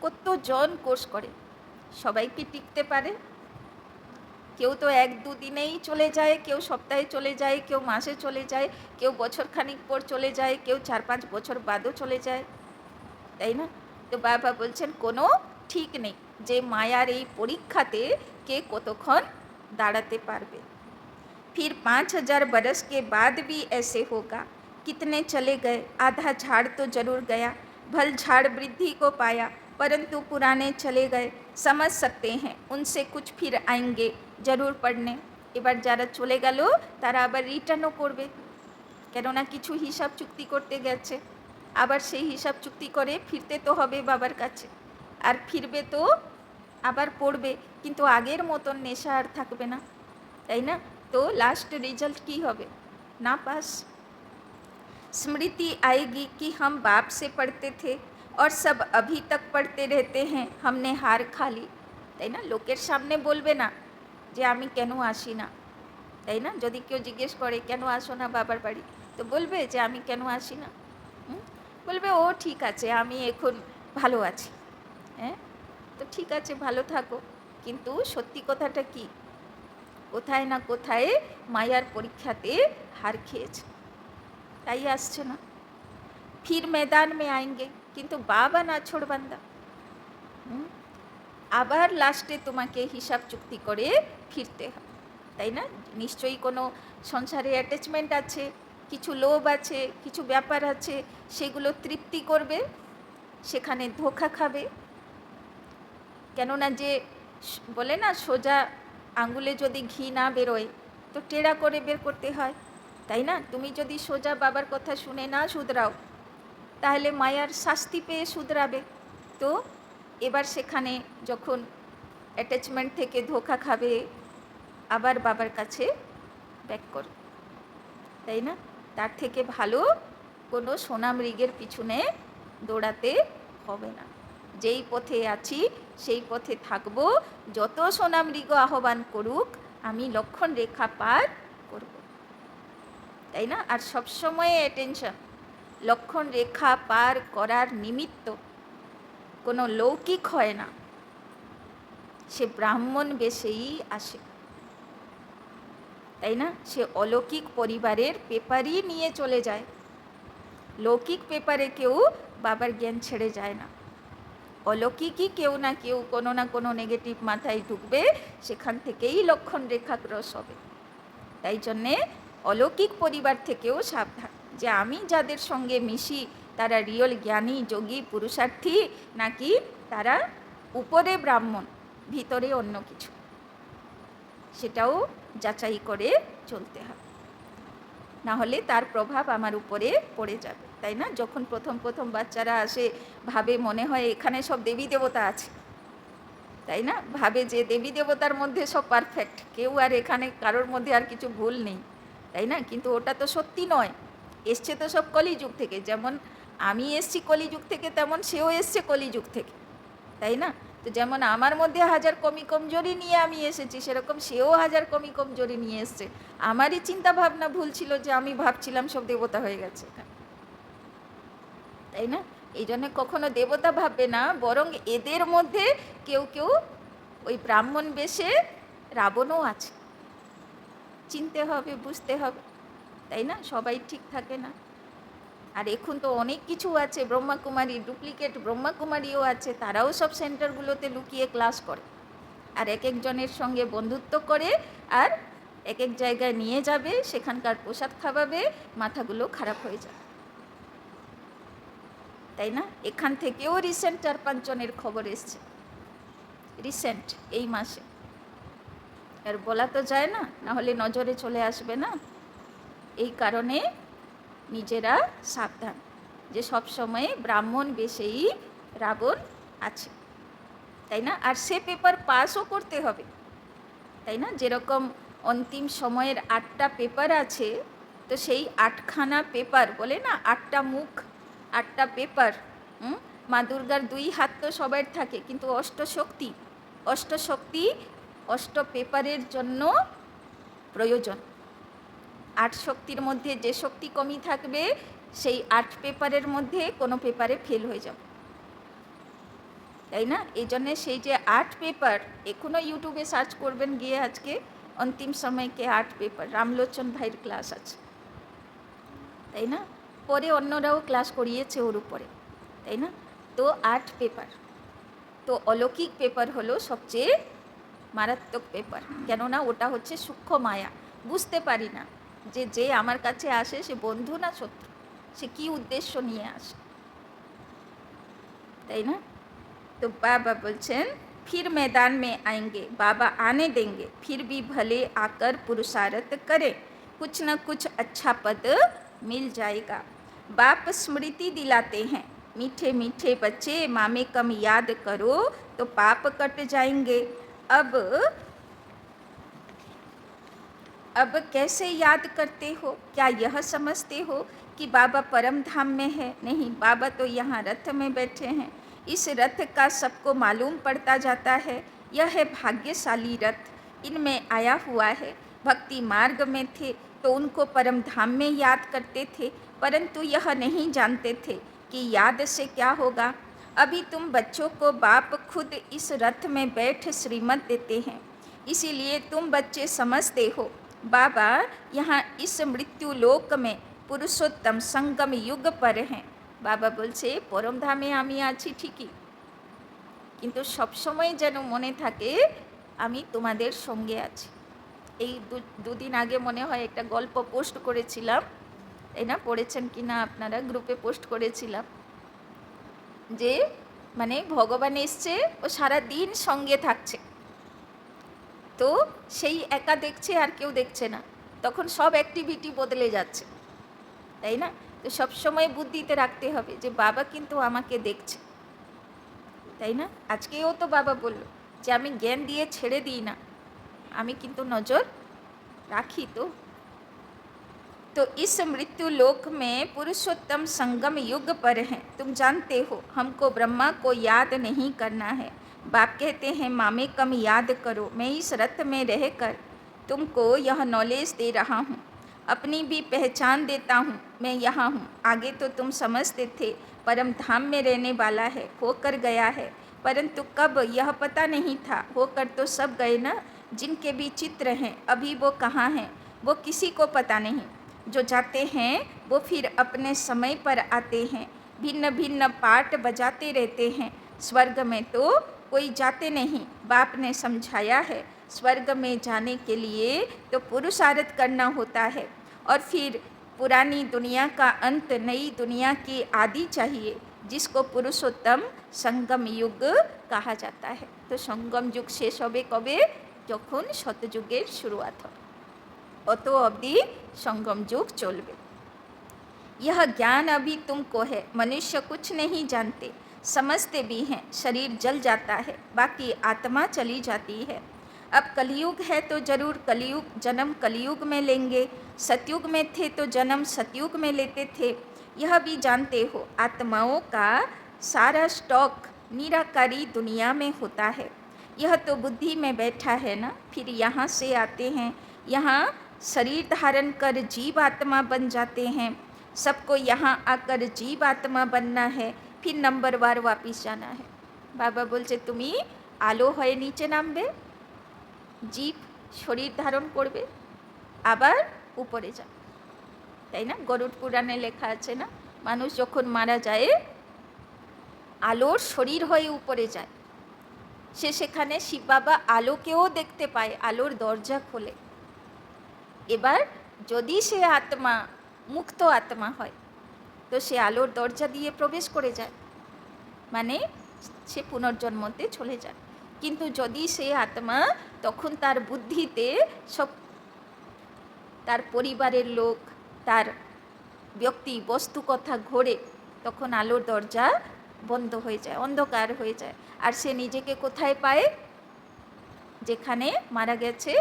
কতজন কোর্স করে, সবাই কি টিকতে পারে? কেউ তো এক দুদিনেই চলে যায়, কেউ সপ্তাহে চলে যায়, কেউ মাসে চলে যায়, কেউ বছর খানিক পর চলে যায়, কেউ 4-5 বছর বাদও চলে যায়, তাই না? তো বাবা বলছেন কোনো ঠিক নেই যে মায়ার এই পরীক্ষাতে কে কতক্ষণ দাঁড়াতে পারবে। फिर 5000 बरस के बाद भी ऐसे होगा। कितने चले गए, आधा झाड़ तो जरूर गया, भल झाड़ वृद्धि को पाया, परंतु पुराने चले गए, समझ सकते हैं, उनसे कुछ फिर आएंगे जरूर पढ़ने। এবার যারা চলে গেল তারা আবার রিটার্নও করবে, কেননা কিছু হিসাব চুক্তি করতে গেছে, আবার সেই হিসাব চুক্তি করে ফিরতে তো হবে বাবার কাছে, আর ফিরবে তো আবার পড়বে, কিন্তু আগের মতন নেশা আর থাকবে না, তাই না? তো লাস্ট রেজাল্ট কী হবে? না পাস। स्मृति आएगी कि हम बाप से पढ़ते थे और सब अभी तक पढ़ते रहते हैं, हमने हार खा ली, তাই না? লোকের সামনে বলবে না যে আমি কেন আসি না, তাই না? যদি কেউ জিজ্ঞেস করে কেন আসো না বাবার বাড়ি, তো বলবে যে আমি কেন আসি না? বলবে ও ঠিক আছে, আমি এখন ভালো আছি। হ্যাঁ, তো ঠিক আছে, ভালো থাকো, কিন্তু সত্যি কথাটা কি? কোথায় না কোথায় মায়ার পরীক্ষাতে হার খেয়েছে, তাই আসছে না। ফির ময়দান মে আয়েঙ্গে, কিন্তু বাবা না ছোড় বান্দা, আবার লাস্টে তোমাকে হিসাব চুক্তি করে ফিরতে হয়, তাই না? নিশ্চয়ই কোনো সংসারে অ্যাটাচমেন্ট আছে, কিছু লোভ আছে, কিছু ব্যাপার আছে, সেগুলো তৃপ্তি করবে, সেখানে ধোঁকা খাবে। কেননা যে বলে না সোজা আঙ্গুলে যদি ঘি না বেরোয় তো টেরা করে বের করতে হয়, তাই না? তুমি যদি সোজা বাবার কথা শুনে না শুধরাও তাহলে মায়ার শাস্তি পেয়ে শুধরাবে। তো এবার সেখানে যখন অ্যাটাচমেন্ট থেকে ধোঁকা খাবে আবার বাবার কাছে ব্যাক করো, তাই না? তার থেকে ভালো কোনো সোনা মৃগের পিছনে দৌড়াতে হবে না। যেই পথে আছি সেই পথে থাকব, যত সোনা মৃগ আহ্বান করুক আমি লক্ষণ রেখা পার করব, তাই না? আর সবসময় অ্যাটেনশন, লক্ষণ রেখা পার করার নিমিত্ত কোনো লৌকিক হয় না, সে ব্রাহ্মণ বেশেই আসে, তাই না? সে অলৌকিক পরিবারের পেপারই নিয়ে চলে যায়, লৌকিক পেপারে কেউ বাবার জ্ঞান ছেড়ে যায় না, অলৌকিকই কেউ না কেউ কোনো না কোনো নেগেটিভ মাথায় ঢুকবে, সেখান থেকেই লক্ষণ রেখা ক্রস হবে। তাই জন্যে অলৌকিক পরিবার থেকেও সাবধান, যে আমি যাদের সঙ্গে মিশি তারা রিয়েল জ্ঞানী যোগী পুরুষার্থী নাকি তারা উপরে ব্রাহ্মণ ভিতরে অন্য কিছু, সেটাও যাচাই করে চলতে হবে, না হলে তার প্রভাব আমার উপরে পড়ে যাবে, তাই না? যখন প্রথম প্রথম বাচ্চারা আসে ভাবে মনে হয় এখানে সব দেবী দেবতা আছে, তাই না? ভাবে যে দেবী দেবতার মধ্যে সব পারফেক্ট, কেউ আর এখানে কারোর মধ্যে আর কিছু ভুল নেই, তাই না? কিন্তু ওটা তো সত্যি নয়, এসছে তো সব কলিযুগ থেকে, যেমন আমি এসছি কলিযুগ থেকে তেমন সেও এসছে কলিযুগ থেকে, তাই না? তো যেমন আমার মধ্যে হাজার কমি কমজোরি নিয়ে আমি এসেছি, সেরকম সেও হাজার কমি কমজোরি নিয়ে এসছে। আমারই চিন্তা ভাবনা ভুল ছিল যে আমি ভাবছিলাম সব দেবতা হয়ে গেছে এখানে, তাই না? এই জন্য কখনো দেবতা ভাববে না, বরং এদের মধ্যে কেউ কেউ ওই ব্রাহ্মণ বেশে রাবণও আছে, চিনতে হবে, বুঝতে হবে, তাই না? সবাই ঠিক থাকে না। আর এখন তো অনেক কিছু আছে, ব্রহ্মাকুমারী ডুপ্লিকেট ব্রহ্মাকুমারীও আছে, তারাও সব সেন্টারগুলোতে লুকিয়ে ক্লাস করে, আর এক একজনের সঙ্গে বন্ধুত্ব করে, আর এক এক জায়গায় নিয়ে যাবে, সেখানকার প্রসাদ খাওয়াবে, মাথাগুলো খারাপ হয়ে যাবে, তাই না? এখান থেকেও রিসেন্ট 4-5 জনের খবর এসছে, রিসেন্ট এই মাসে, আর বলা তো যায় না, না হলে নজরে চলে আসবে না। এই কারণে নিজেরা সাবধান যে সব সময় ব্রাহ্মণ বেশেই রাবণ আছে, তাই না? আর সে পেপার পাসও করতে হবে, তাই না? যেরকম অন্তিম সময়ের 8টা পেপার আছে, তো সেই 8খানা পেপার বলে না, 8টা মুখ 8টা পেপার, মা দুর্গার 2 হাত তো সবার থাকে, কিন্তু অষ্টশক্তি, অষ্টশক্তি 8 পেপারের জন্য প্রয়োজন। 8 শক্তির মধ্যে যে শক্তি কমই থাকবে সেই 8 পেপারের মধ্যে কোনো পেপারে ফেল হয়ে যাবে, তাই না? এই জন্যে সেই যে 8 পেপার, এখনও ইউটিউবে সার্চ করবেন গিয়ে, আজকে অন্তিম সময়কে 8 পেপার, রামলোচন ভাইয়ের ক্লাস আছে, তাই না? পরে অন্যরাও ক্লাস করিয়েছে ওর উপরে, তাই না? তো 8 পেপার, তো অলৌকিক পেপার হলো সবচেয়ে মারাত্মক পেপার, কেননা ওটা হচ্ছে সূক্ষ্ম মায়া, বুঝতে পারি না যে যে আমার কাছে আসে সে বন্ধু না শত্রু, সে কী উদ্দেশ্য নিয়ে আসে, তাই না? তো বাবা বলছেন फिर मैदान में आएंगे, बाबा आने देंगे, फिर भी भले आकर पुरुषार्थ करें, कुछ न कुछ अच्छा पद मिल जाएगा। बाप स्मृति दिलाते हैं, मीठे मीठे बच्चे मामे कम याद करो तो पाप कट जाएंगे। अब कैसे याद करते हो? क्या यह समझते हो कि बाबा परम धाम में है? नहीं, बाबा तो यहाँ रथ में बैठे हैं। इस रथ का सबको मालूम पड़ता जाता है। यह है भाग्यशाली रथ, इनमें आया हुआ है। भक्ति मार्ग में थे तो उनको परम धाम में याद करते थे, परंतु यह नहीं जानते थे कि याद से क्या होगा। अभी तुम बच्चों को बाप खुद इस रथ में बैठ श्रीमत देते हैं, इसीलिए तुम बच्चे समझते हो बाबा यहाँ इस मृत्यु लोक में पुरुषोत्तम संगम युग पर हैं। बाबा बोलছে परम धामे आमी आছি ঠিকই, কিন্তু সবসময় যেন মনে থাকে আমি তোমাদের সঙ্গে আছি। এই দুদিন আগে মনে হয় একটা গল্প পোস্ট করেছিলাম, তাই না? পড়েছেন কি না আপনারা? গ্রুপে পোস্ট করেছিলাম যে মানে ভগবান এসছে, ও সারা দিন সঙ্গে থাকছে, তো সেই একা দেখছে আর কেউ দেখছে না, তখন সব অ্যাক্টিভিটি বদলে যাচ্ছে, তাই না? তো সবসময় বুদ্ধিতে রাখতে হবে যে বাবা কিন্তু আমাকে দেখছে, তাই না? আজকেও তো বাবা বলল যে আমি জ্ঞান দিয়ে ছেড়ে দিই না, আমি কিন্তু নজর রাখি। तो इस मृत्यु लोक में पुरुषोत्तम संगम युग पर हैं। तुम जानते हो हमको ब्रह्मा को याद नहीं करना है। बाप कहते हैं मामे कम याद करो। मैं इस रथ में रहकर तुमको यह नॉलेज दे रहा हूँ, अपनी भी पहचान देता हूँ। मैं यहाँ हूँ। आगे तो तुम समझते थे परम धाम में रहने वाला है, होकर गया है, परंतु कब यह पता नहीं था। होकर तो सब गए ना। जिनके भी चित्र हैं अभी वो कहाँ हैं वो किसी को पता नहीं। जो जाते हैं वो फिर अपने समय पर आते हैं, भिन्न भिन्न पार्ट बजाते रहते हैं। स्वर्ग में तो कोई जाते नहीं। बाप ने समझाया है स्वर्ग में जाने के लिए तो पुरुषार्थ करना होता है, और फिर पुरानी दुनिया का अंत, नई दुनिया की आदि चाहिए, जिसको पुरुषोत्तम संगम युग कहा जाता है। तो संगम युग शेष होबे कबे? যখন শতযুগের শুরুয়াত হবে, অত অবধি संगम युग चलবে। यह ज्ञान अभी तुमको है। मनुष्य कुछ नहीं जानते, समझते भी हैं। शरीर जल जाता है, बाकी आत्मा चली जाती है। अब कलयुग है तो जरूर कलयुग जन्म कलयुग में लेंगे। सतयुग में थे तो जन्म सतयुग में लेते थे। यह भी जानते हो आत्माओं का सारा स्टॉक निराकारी दुनिया में होता है। यह तो बुद्धि में बैठा है ना। फिर यहाँ से आते हैं, यहाँ शरीर धारण कर जीव आत्मा बन जाते हैं। सबको यहाँ आकर जीव आत्मा बनना है, फिर नंबरवार वापिस जाना है। बाबा बोलছে তুমি আলো হয়ে নিচে নামবে, জীব শরীর ধারণ করবে, আবার উপরে যাবে, তাই না? গরুড় পুরাণে লেখা আছে না, মানুষ যখন মারা যায় আলোর শরীর হয়ে উপরে যায়, সে সেখানে শিব বাবা আলোকেও দেখতে পায়, আলোর দরজা খোলে। এবার যদি সে আত্মা মুক্ত আত্মা হয় তো সে আলোর দরজা দিয়ে প্রবেশ করে যায়, মানে সে পুনর্জন্মতে চলে যায়। কিন্তু যদি সে আত্মা তখন তার বুদ্ধিতে সব তার পরিবারের লোক, তার ব্যক্তি বস্তু কথা ঘোরে, তখন আলোর দরজা বন্ধ হয়ে যায়, অন্ধকার হয়ে যায়। আর সে নিজেকে কোথায় পায়? যেখানে মারা গেছে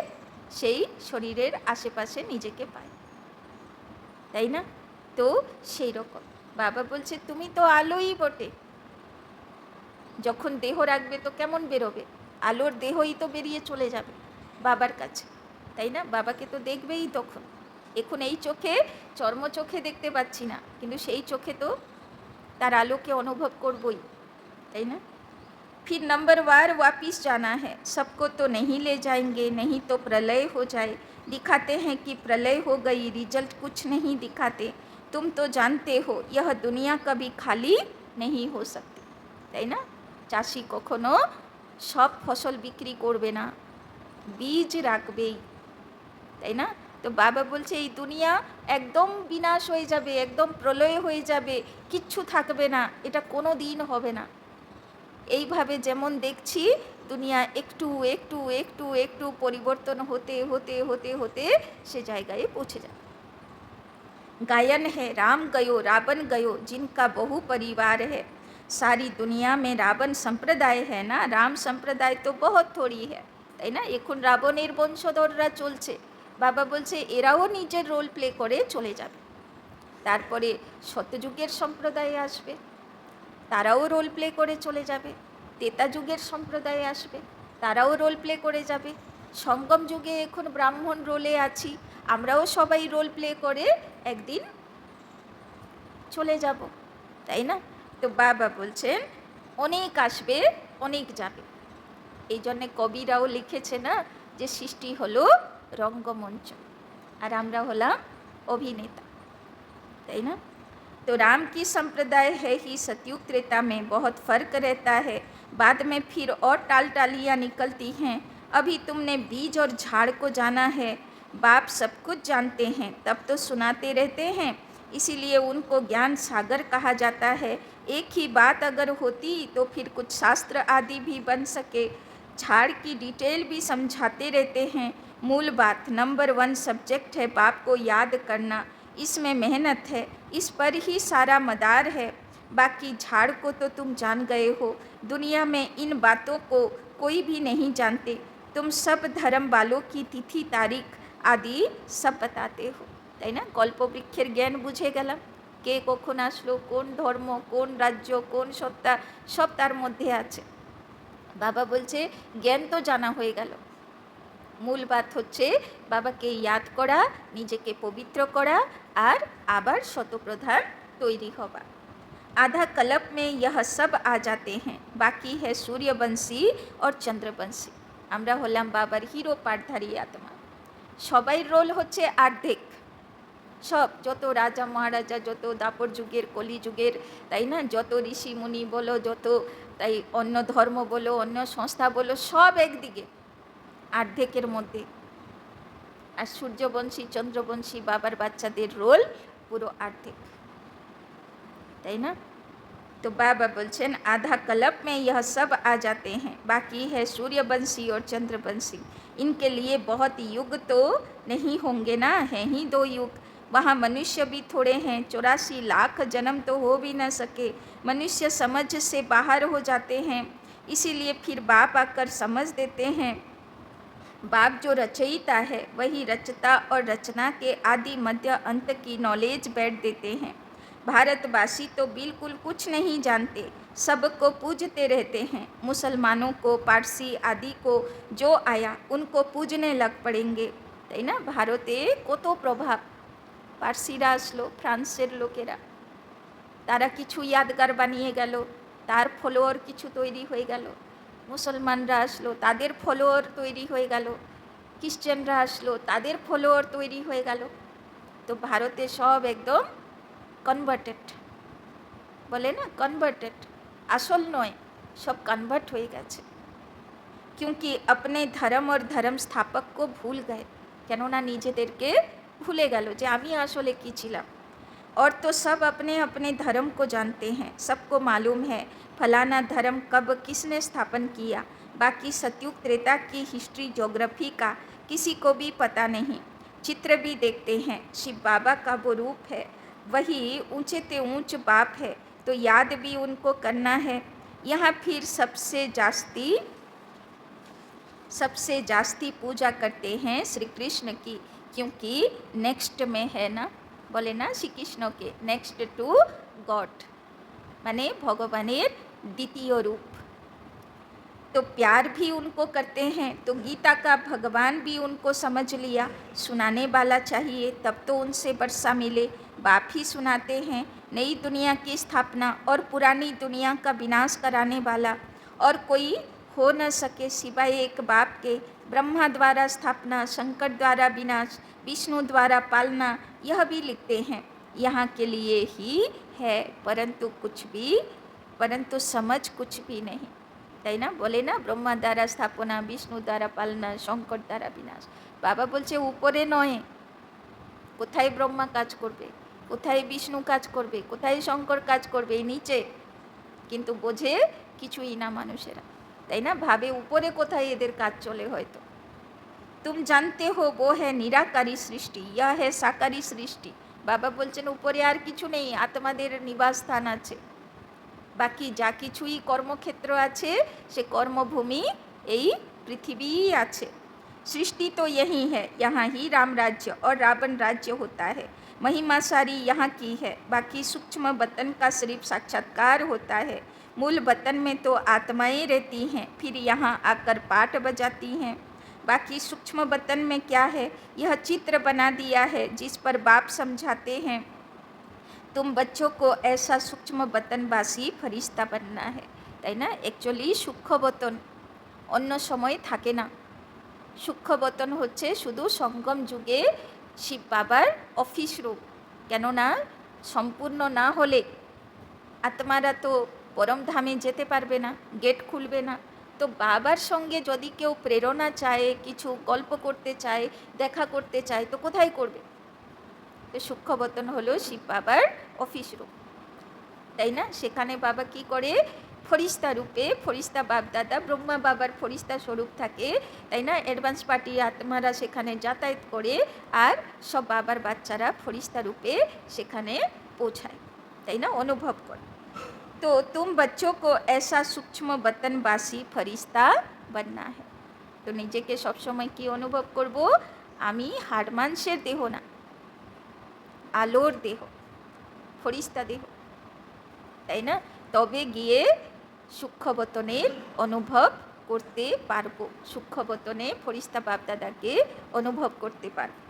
সেই শরীরের আশেপাশে নিজেকে পায়, তাই না? তো সেই রকম বাবা বলছে তুমি তো আলোই বটে। যখন দেহ রাখবে তো কেমন বেরোবে? আলোর দেহই তো বেরিয়ে চলে যাবে বাবার কাছে, তাই না? বাবাকে তো দেখবেই তখন। এখন এই চোখে চর্ম চোখে দেখতে পাচ্ছি না, কিন্তু সেই চোখে তো তার আলোকে অনুভব করবই, তাই না? फिर नंबरवार वापिस जाना है। सबको तो नहीं ले जाएंगे, नहीं तो प्रलय हो जाए। दिखाते हैं कि प्रलय हो गई, रिजल्ट कुछ नहीं दिखाते। तुम तो जानते हो यह दुनिया कभी खाली नहीं हो सकती, তাই না? চাষি কখনো সব ফসল বিক্রি করবে না, বীজ রাখবেই, তাই না? তো বাবা বলছে এই দুনিয়া একদম বিনাশ হয়ে যাবে, একদম প্রলয় হয়ে যাবে, কিচ্ছু থাকবে না, এটা কোনো দিন হবে না। এইভাবে যেমন দেখছি দুনিয়া একটু একটু একটু একটু পরিবর্তন হতে হতে হতে হতে সে জায়গায় পৌঁছে যাবে। गायन है राम गयो रावण गयो जिनका बहु परिवार है। सारी दुनिया में रावण संप्रदाय है ना, राम संप्रदाय तो बहुत थोड़ी है, তাই না? এখন রাবণের বংশধররা চলছে, বাবা বলছে এরাও নিজের রোল প্লে করে চলে যাবে। তারপরে সত্যযুগের সম্প্রদায় আসবে, তারাও রোল প্লে করে চলে যাবে। তেতা যুগের সম্প্রদায় আসবে, তারাও রোল প্লে করে যাবে। সঙ্গম যুগে এখন ব্রাহ্মণ রোলে আছি, আমরাও সবাই রোল প্লে করে একদিন চলে যাব, তাই না? তো বাবা বলছেন অনেক আসবে অনেক যাবে। এই জন্যে কবিরাও লিখেছে না যে সৃষ্টি হলো রঙ্গমঞ্চ, আর আমরা হলাম অভিনেতা, তাই না? तो राम की संप्रदाय है ही सतयुग त्रेता में बहुत फर्क रहता है, बाद में फिर और टाल टालियाँ निकलती हैं। अभी तुमने बीज और झाड़ को जाना है, बाप सब कुछ जानते हैं तब तो सुनाते रहते हैं, इसीलिए उनको ज्ञान सागर कहा जाता है। एक ही बात अगर होती तो फिर कुछ शास्त्र आदि भी बन सके। झाड़ की डिटेल भी समझाते रहते हैं। मूल बात नंबर 1 सब्जेक्ट है बाप को याद करना, इसमें मेहनत है, इस पर ही सारा मदार है। बाकी झाड़ को तो तुम जान गए हो, दुनिया में इन बातों को कोई भी नहीं जानते। तुम सब धर्म वालों की तिथि तारीख आदि सब बताते हो, তাই না? কল্পবৃক্ষের জ্ঞান বুঝে গেলাম, কে কখন আসলো, কোন ধর্ম, কোন রাজ্য, কোন সত্তা, সব তার মধ্যে আছে। বাবা বলছে জ্ঞান তো জানা হয়ে গেল, মূল বাত হচ্ছে বাবাকে ইয়াদ করা, নিজেকে পবিত্র করা, আর আবার শতপ্রধান তৈরি হওয়া। आधा कल्प में यह सब आ जाते हैं, बाकी है सूर्यवंशी और चंद्रवंशी। আমরা হলাম বাবার হিরো পাঠধারী আত্মা, সবাই রোল হচ্ছে অর্ধেক। সব যত রাজা মহারাজা, যত দাপর যুগের কলি যুগের, তাই না, যত ঋষি মুনি বলো, যত তাই অন্য ধর্ম বলো, অন্য সংস্থা বলো, সব একদিকে অর্ধেকের মধ্যে। আর সূর্যবংশী চন্দ্রবংশী বাবার বাচ্চাদের রোল পুরো অর্ধেক, তাই না? तो बाबा बोलছেন आधा कल्प में यह सब आ जाते हैं, बाकी है सूर्यवंशी और चंद्रवंशी। इनके लिए बहुत युग तो नहीं होंगे ना, हैं ही 2 युग। वहाँ मनुष्य भी थोड़े हैं, 84 लाख जन्म तो हो भी न सके। मनुष्य समझ से बाहर हो जाते हैं, इसीलिए फिर बाप आकर समझ देते हैं। बाप जो रचयिता है वही रचता और रचना के आदि मध्य अंत की नॉलेज बैठ देते हैं। भारतवासी तो बिल्कुल कुछ नहीं जानते, सबको पूजते रहते हैं। मुसलमानों को, पारसी आदि को जो आया उनको पूजने लग पड़ेंगे, তাই না? ভারতে কত প্রভাব, পার্সিরা আসলো, ফ্রান্সের লোকেরা, তারা কিছু ইয়াদগার বানিয়ে গেল, তার ফলোয়ার কিছু তৈরি হয়ে গেল। মুসলমানরা আসলো, তাদের ফলোয়ার তৈরি হয়ে গেল। খ্রিশ্চানরা আসলো, তাদের ফলোয়ার তৈরি হয়ে গেল। তো ভারতে সব একদম কনভার্টেড, বলে না কনভার্টেড, আসল নয়, सब कन्वर्ट हो গেছে। क्योंकि अपने धर्म और धर्म स्थापक को भूल गए, কেননা নিজেদেরকে ভুলে গেল যে আমি আসলে কি ছিলাম। और तो सब अपने अपने धर्म को जानते हैं, सबको मालूम है फलाना धर्म कब किसने स्थापन किया। बाकी सतयुग त्रेता की हिस्ट्री ज्योग्राफी का किसी को भी पता नहीं। चित्र भी देखते हैं, शिव बाबा का वो रूप है, वही ऊंचे ते ऊंच बाप है, तो याद भी उनको करना है। यहाँ फिर सबसे जास्ती पूजा करते हैं श्री कृष्ण की, क्योंकि नेक्स्ट में है ना, बोले ना श्री कृष्ण के नेक्स्ट टू गॉड, माने भगवानेर द्वितीय रूप। तो प्यार भी उनको करते हैं, तो गीता का भगवान भी उनको समझ लिया। सुनाने वाला चाहिए तब तो उनसे वर्षा मिले, बाप ही सुनाते हैं। नई दुनिया की स्थापना और पुरानी दुनिया का विनाश कराने वाला और कोई हो न सके सिवाय एक बाप के। ब्रह्मा द्वारा स्थापना, शंकर द्वारा विनाश, विष्णु द्वारा पालना, यह भी लिखते हैं। यहाँ के लिए ही है, परंतु समझ कुछ भी नहीं, তাই না? বলে না ব্রহ্মা দ্বারা স্থাপনা, বিষ্ণু দ্বারা পালনা, শঙ্কর দ্বারা বিনাশ। বাবা বলছে উপরে নয়, কোথায় ব্রহ্মা কাজ করবে, কোথায় বিষ্ণু কাজ করবে, কোথায় শঙ্কর কাজ করবে, নিচে। কিন্তু বোঝে কিছুই না মানুষেরা, তাই না? ভাবে উপরে কোথায় এদের কাজ চলে হয়তো। তুম জানতে হো वो है নিরাকারী সৃষ্টি, ইয়া है সাকারী সৃষ্টি। বাবা বলছেন উপরে আর কিছু নেই, আত্মাদের নিবাস স্থান আছে। বাকি যা কিছুই কর্মক্ষেত্র আছে সে কর্মভূমি এই পৃথিবীই আছে। सृष्टि तो यही है, यहाँ ही राम राज्य और रावण राज्य होता है। महिमा सारी यहाँ की है, बाकी सूक्ष्म बतन का सिर्फ साक्षात्कार होता है। मूल बतन में तो आत्माएं रहती हैं, फिर यहाँ आकर पाठ बजाती हैं। बाकी सूक्ष्म बतन में क्या है, यह चित्र बना दिया है जिस पर बाप समझाते हैं तुम बच्चों को ऐसा सूक्ष्म बतनबासी फरिश्ता बनना है। তাই না? অ্যাকচুয়ালি সূক্ষ্ম বতন অন্য সময় থাকে না। সূক্ষ্ম বতন হচ্ছে শুধু সঙ্গম যুগে শিব বাবার অফিস রূপ। কেননা সম্পূর্ণ না হলে আত্মারা তো পরমধামে যেতে পারবে না, গেট খুলবে না। তো বাবার সঙ্গে যদি কেউ প্রেরণা চায়, কিছু গল্প করতে চায়, দেখা করতে চায়, তো কোথায় করবে? তো সূক্ষ্ম বতন হলো শিব বাবার অফিস রূপ, তাই না? সেখানে বাবা কি করে? ফরিস্তা রূপে, ফরিস্তা বাপ দাদা ব্রহ্মা বাবার ফরিস্তা স্বরূপ থাকে, তাই না? অ্যাডভান্স পার্টি আত্মারা সেখানে যাতায়াত করে আর সব বাবার বাচ্চারা ফরিস্তা রূপে সেখানে পৌঁছায়, তাই না? অনুভব করে। তো তুম बच्चों को ऐसा सूक्ष्म बतनबासी फरिश्ता बनना है। তো নিজেকে সবসময় কি অনুভব করব? আমি হাড় মাংসের দেহ না, আলোর দেহ, ফরিস্তা দেহ, তাই না? তবে গিয়ে সূক্ষ্মবতনের অনুভব করতে পারবো, সূক্ষ্মবতনে ফরিস্তা বাপদাদাকে অনুভব করতে পারবো।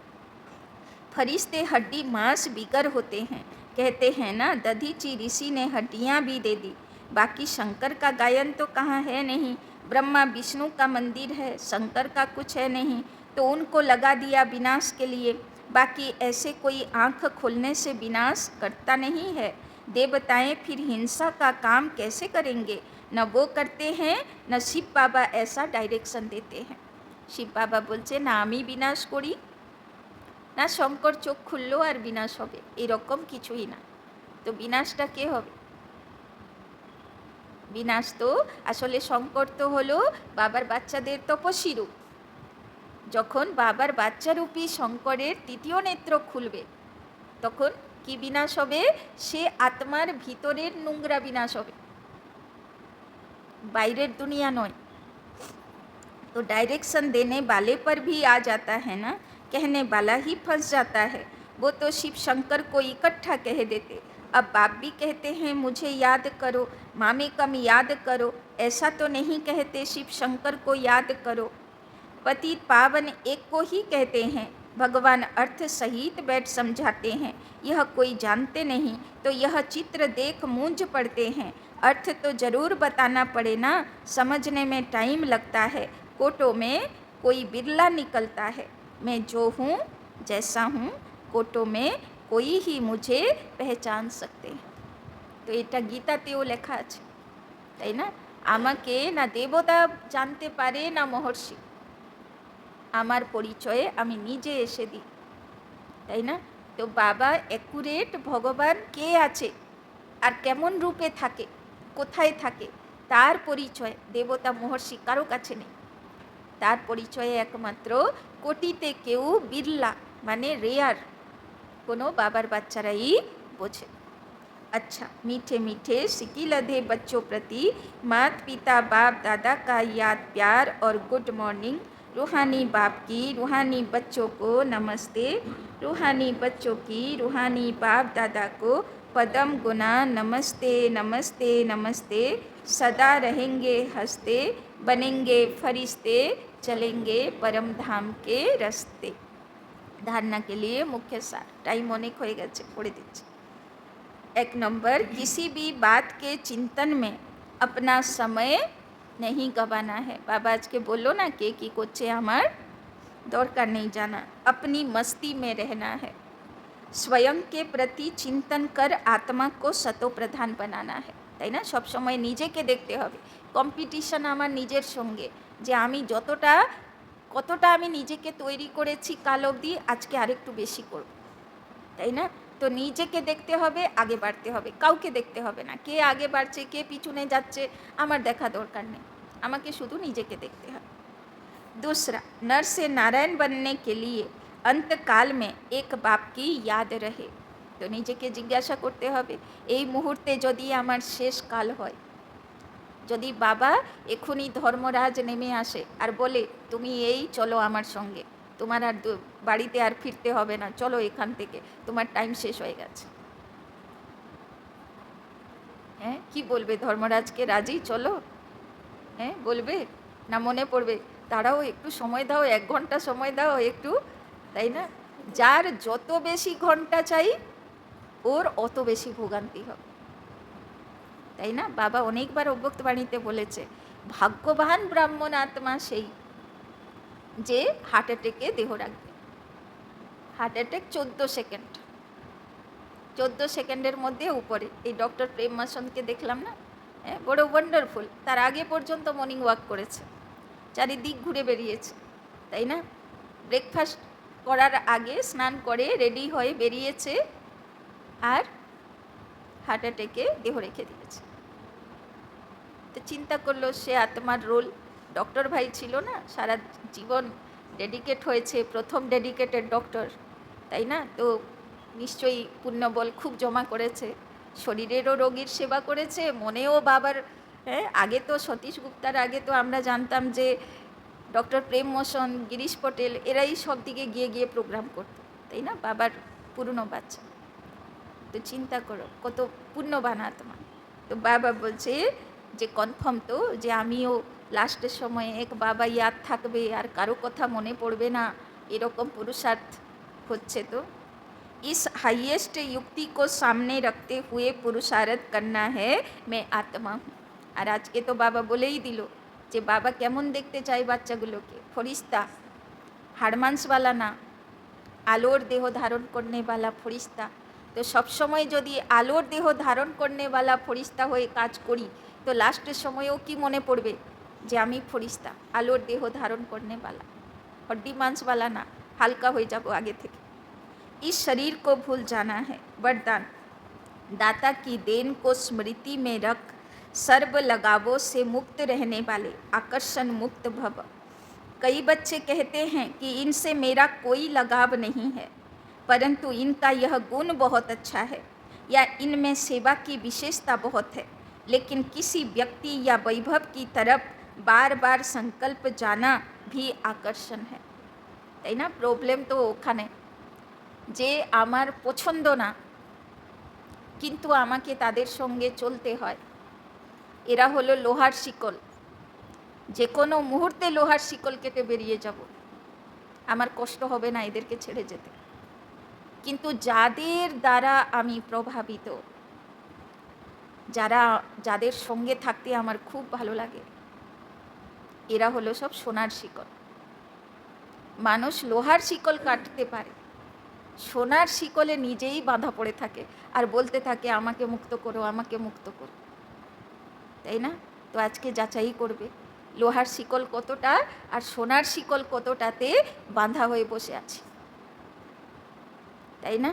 फरिश्ते हड्डी मांस बिगर होते हैं, कहते हैं ना दधीची ऋषि ने हड्डियाँ भी दे दी। बाकी शंकर का गायन तो कहाँ है नहीं, ब्रह्मा विष्णु का मंदिर है, शंकर का कुछ है नहीं, तो उनको लगा दिया विनाश के लिए। बाकी ऐसे कोई आँख खोलने से विनाश करता नहीं है। देवताएं फिर हिंसा का काम कैसे करेंगे? न वो करते हैं, न शिव बाबा ऐसा डायरेक्शन देते हैं। शिव बाबा बोलছে না আমি বিনাশ করি, না শঙ্কর চোখ খুললো আর বিনাশ হবে, এরকম কিছুই না। তো বিনাশটা কে হবে? বিনাশ তো আসলে শঙ্কর তো হলো বাবার বাচ্চাদের তপস্বী রূপ। যখন বাবার বাচ্চারূপী শঙ্করের তৃতীয় নেত্র খুলবে তখন কি বিনাশ হবে? সে আত্মার ভিতরের নোংরা বিনাশ হবে, বাইরের দুনিয়া নয়। तो डायरेक्शन देने वाले पर भी आ जाता है ना, कहने वाला ही फंस जाता है। वो तो शिव शंकर को इकट्ठा कह देते। अब बाप भी कहते हैं मुझे याद करो, मामे कम याद करो, ऐसा तो नहीं कहते शिव शंकर को याद करो। पतित पावन एक को ही कहते हैं, भगवान अर्थ सहित बैठ समझाते हैं। यह कोई जानते नहीं तो यह चित्र देख मूंझ पड़ते हैं। अर्थ तो ज़रूर बताना पड़े ना, समझने में टाइम लगता है। कोटों में कोई बिरला निकलता है, मैं जो हूँ जैसा हूँ, कोटों में कोई ही मुझे पहचान सकते हैं। तो এটা গীতাতেও লেখা আছে, তাই না? আমাকে না দেবতা জানতে পারে না মহর্ষি, আমার পরিচয়ে আমি নিজে এসে দিই, তাই না? তো বাবা অ্যাকুরেট ভগবান কে আছে আর কেমন রূপে থাকে, কোথায় থাকে, তার পরিচয় দেবতা মহর্ষি কারো কাছে নেই। তার পরিচয়ে একমাত্র কোটিতে কেউ বিরলা মানে রেয়ার কোনো বাবার বাচ্চারাই বোঝে। अच्छा मीठे मीठे सिकी लधे बच्चों प्रति मात पिता बाप दादा का याद प्यार और गुड मॉर्निंग। रूहानी बाप की रूहानी बच्चों को नमस्ते, रूहानी बच्चों की रूहानी बाप दादा को पदम गुना नमस्ते नमस्ते नमस्ते। सदा रहेंगे हंसते, बनेंगे फरिश्ते, चलेंगे परम धाम के रास्ते। धारणा के लिए मुख्य सार, टाइम অনেক হয়ে গেছে, পড়ে দিচ্ছি। 1 नंबर, किसी भी बात के चिंतन में अपना समय नहीं गंवाना है। बाबा आज के बोलो ना के की कोचे हमार दरकार नहीं जाना, अपनी मस्ती में रहना है। स्वयं के प्रति चिंतन कर आत्मा को सतो प्रधान बनाना है, তাই না? সব সময় নিজেকে দেখতে হবে। কম্পিটিশন আমার নিজের সঙ্গে, যে আমি যতটা কতটা আমি নিজেকে তৈরি করেছি কাল অবধি, আজকে আরেকটু বেশি করব, তাই না? তো নিজেকে দেখতে হবে, আগে বাড়তে হবে, কাউকে দেখতে হবে না। কে আগে বাড়ছে কে পিছনে যাচ্ছে আমার দেখা দরকার নেই। আমাকে শুধু নিজেকে দেখতে হয়। दूसरा, नर से नारायण बनने के लिए अंतकाल में एक बाप की याद रहे। তো নিজেকে জিজ্ঞাসা করতে হবে, এই মুহূর্তে যদি আমার শেষ কাল হয়, যদি বাবা এখনই ধর্মরাজ নেমে আসে আর বলে তুমি এই চলো আমার সঙ্গে, তোমার আর বাড়িতে আর ফিরতে হবে না, চলো এখান থেকে, তোমার টাইম শেষ হয়ে গেছে, হ্যাঁ কি বলবে? ধর্মরাজকে রাজি চলো, হ্যাঁ বলবে না মনে পড়বে দাঁড়াও একটু সময় দাও, 1 ঘন্টা সময় দাও একটু, তাই না? যার যত বেশি ঘন্টা চাই ওর অত বেশি ভোগান্তি হবে, তাই না? বাবা অনেকবার অব্যক্ত বাণীতে বলেছে, ভাগ্যবান ব্রাহ্মণ আত্মা সেই যে হার্ট অ্যাটাকে দেহ রাখবে। হার্ট অ্যাটাক 14 সেকেন্ড, 14 সেকেন্ডের মধ্যে উপরে। এই ডক্টর প্রেম মাসনকে দেখলাম না, হ্যাঁ বড় ওয়ান্ডারফুল, তার আগে পর্যন্ত মর্নিং ওয়াক করেছে, চারিদিক ঘুরে বেরিয়েছে, তাই না? ব্রেকফাস্ট করার আগে স্নান করে রেডি হয়ে বেরিয়েছে আর হার্ট অ্যাটাকে দেহ রেখে দিয়েছে। তো চিন্তা করলো সে আত্মার রোল, ডক্টর ভাই ছিল না, সারা জীবন ডেডিকেট হয়েছে, প্রথম ডেডিকেটেড ডক্টর, তাই না? তো নিশ্চয়ই পুণ্যবল খুব জমা করেছে, শরীরেরও রোগীর সেবা করেছে, মনেও বাবার, হ্যাঁ আগে তো সতীশ গুপ্তার আগে তো আমরা জানতাম যে ডক্টর প্রেম মোশন, গিরিশ পটেল এরাই সব দিকে গিয়ে গিয়ে প্রোগ্রাম করতো, তাই না? বাবার পুরনো বাচ্চা। তো চিন্তা করো কত পুণ্যবান আত্মা। তো বাবা বলছে যে কনফার্ম তো যে আমিও লাস্টের সময়ে এক বাবা ইয়াদ থাকবে আর কারো কথা মনে পড়বে না, এরকম পুরুষার্থ হচ্ছে। তো इस हाईएस्ट युक्ति को सामने रखते हुए पुरुषार्थ करना है मैं आत्मा हूँ। আর আজকে তো বাবা বলেই দিল যে বাবা কেমন দেখতে চায় বাচ্চাগুলোকে, ফরিস্তা, হাড়মাংসওয়ালা না, আলোর দেহ ধারণ করনেওয়ালা ফরিস্তা। তো সবসময় যদি আলোর দেহ ধারণ করনেওয়ালা ফরিস্তা হয়ে কাজ করি তো লাস্টের সময়েও কি মনে পড়বে যে আমি ফরিস্তা, আলোর দেহ ধারণ করনেওয়ালা, হড্ডি মাংসওয়ালা না, হালকা হয়ে যাব আগে থেকে। इस शरीर को भूल जाना है वरदान, दाता की देन को स्मृति में रख सर्व लगावों से मुक्त रहने वाले आकर्षण मुक्त भव। कई बच्चे कहते हैं कि इनसे मेरा कोई लगाव नहीं है, परंतु इनका यह गुण बहुत अच्छा है या इनमें सेवा की विशेषता बहुत है, लेकिन किसी व्यक्ति या वैभव की तरफ बार बार संकल्प जाना भी आकर्षण है, তাই না? প্রবলেম তো ওখানে যে আমার পছন্দ না কিন্তু আমাকে তাদের সঙ্গে চলতে হয়। এরা হলো লোহার শিকল, যে কোনো মুহূর্তে লোহার শিকল কেটে বেরিয়ে যাব, আমার কষ্ট হবে না এদেরকে ছেড়ে যেতে। কিন্তু যাদের দ্বারা আমি প্রভাবিত, যাদের সঙ্গে থাকতে আমার খুব ভালো লাগে, এরা হলো সব সোনার শিকল। মানুষ লোহার শিকল কাটতে পারে, সোনার শিকলে নিজেই বাঁধা পড়ে থাকে আর বলতে থাকে আমাকে মুক্ত করো, আমাকে মুক্ত করো, তাই না? তো আজকে যাচাই করবে লোহার শিকল কতটা আর সোনার শিকল কতটাতে বাঁধা হয়ে বসে আছে, তাই না?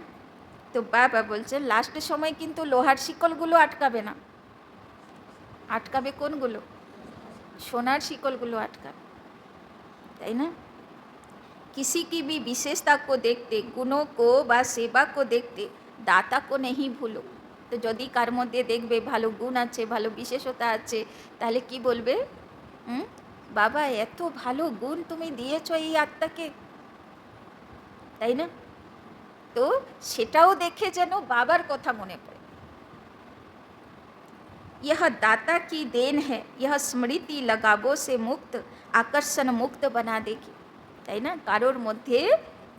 তো বাবা বলছেন লাস্টের সময় কিন্তু লোহার শিকলগুলো আটকাবে না, আটকাবে কোনগুলো? সোনার শিকলগুলো আটকাবে, তাই না? किसी की भी विशेषता को देखते, गुणों को বা সেবা को देखते दाता को नहीं भूलो। তো যদি কার মধ্যে দেখবে ভালো গুণ আছে, ভালো বিশেষতা আছে, তাহলে কি বলবে? বাবা এত ভালো গুণ তুমি দিয়েছো এই আত্মাকে, তাই না? তো সেটাও দেখে যেন বাবার কথা মনে পড়ে। यह दाता की देन है, यह स्मृति लगावों से मुक्त आकर्षण मुक्त बना देगी, তাই না? কারোর মধ্যে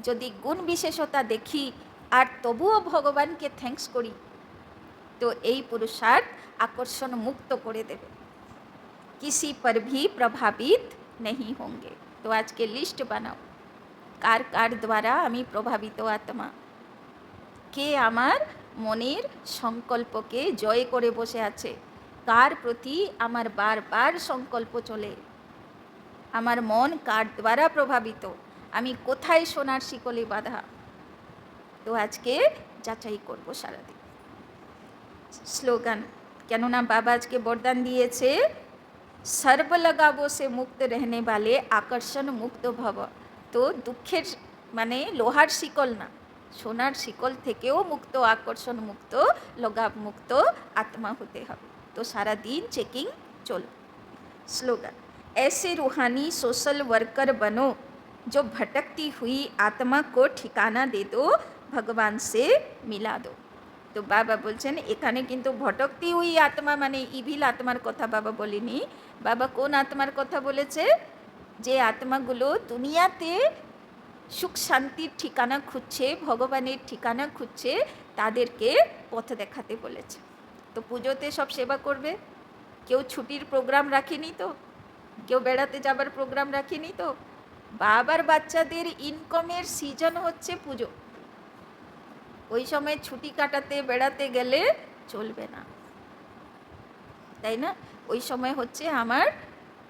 যদি গুণ বিশেষতা দেখি আর তবুও ভগবানকে থ্যাঙ্কস করি তো এই পুরুষার্থ আকর্ষণ মুক্ত করে দেবে, किसी पर भी प्रभावित नहीं होंगे। তো আজকে লিস্ট বানাও কার কার দ্বারা আমি প্রভাবিত আত্মা, কে আমার মনের সংকল্পকে জয় করে বসে আছে, কার প্রতি আমার বারবার সংকল্প চলে, আমার মন কার দ্বারা প্রভাবিত, আমি কোথায় সোনার শিকলে বাঁধা। তো আজকে যাচাই করব সারাদিন। স্লোগান, কেননা বাবা আজকে বরদান দিয়েছে सर्व लगाबो से मुक्त रहने वाले আকর্ষণ মুক্ত ভব। তো দুঃখের মানে লোহার শিকল না, সোনার শিকল থেকেও মুক্ত, আকর্ষণ মুক্ত, लगाव মুক্ত आत्मा হতে হবে। তো সারা দিন চেকিং চলো। स्लोगन, ऐसे रूहानी सोशल वर्कर बनो जो भटकती हुई आत्मा को ठिकाना दे दो, भगवान से मिला दो। তো বাবা বলছেন এখানে কিন্তু ভটকতি হুই আত্মা মানে ইভিল আত্মার কথা বাবা বলেনি। বাবা কোন আত্মার কথা বলেছে? যে আত্মাগুলো দুনিয়াতে সুখ শান্তির ঠিকানা খুঁজছে, ভগবানের ঠিকানা খুঁজছে, তাদেরকে পথ দেখাতে বলেছে। তো পুজোতে সব সেবা করবে, কেউ ছুটির প্রোগ্রাম রাখেনি তো, কেউ বেড়াতে যাবার প্রোগ্রাম রাখেনি তো। বাবার বাচ্চাদের ইনকামের সিজন হচ্ছে পুজো। ওই সময় ছুটি কাটাতে বেড়াতে গেলে চলবে না, তাই না? ওই সময় হচ্ছে আমার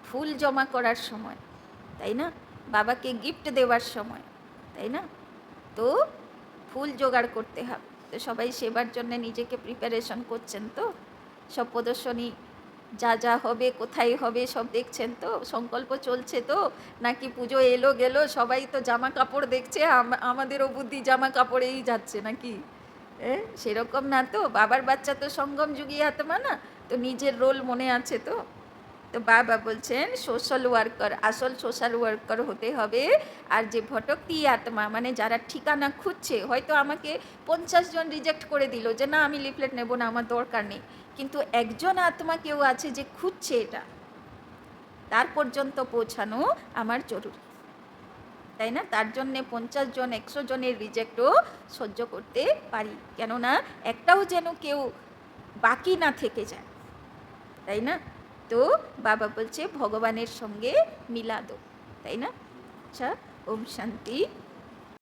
ফুল জমা করার সময়, তাই না? বাবাকে গিফট দেওয়ার সময়, তাই না? তো ফুল জোগাড় করতে হবে। তো সবাই সেবার জন্য নিজেকে প্রিপারেশন করছেন তো? সব প্রদর্শনী যা যা হবে, কোথায় হবে, সব দেখছেন তো? সংকল্প চলছে তো? নাকি পুজো এলো গেল, সবাই তো জামা কাপড় দেখছে, আমাদেরও বুদ্ধি জামা কাপড়েই যাচ্ছে নাকি? সেরকম না তো। বাবার বাচ্চা তো সঙ্গম যুগী আত্মা না, তো নিজের রোল মনে আছে তো। তো বাবা বলছেন সোশ্যাল ওয়ার্কার, আসল সোশ্যাল ওয়ার্কার হতে হবে। আর যে ভটকতি আত্মা মানে যারা ঠিকানা খুঁজছে, হয়তো আমাকে 50 জন রিজেক্ট করে দিল যে না আমি লিফলেট নেব না, আমার দরকার নেই, কিন্তু একজন আত্মা কেউ আছে যে খুঁজছে, এটা তার পর্যন্ত পৌঁছানো আমার জরুরি, তাই না? তার জন্যে 50 জন 100 জনের রিজেক্টও সহ্য করতে পারি, কেননা একটাও যেন কেউ বাকি না থেকে যায়, তাই না? তো বাবা বলছে ভগবানের সঙ্গে মিলা দো, তাই না? আচ্ছা, ওম শান্তি।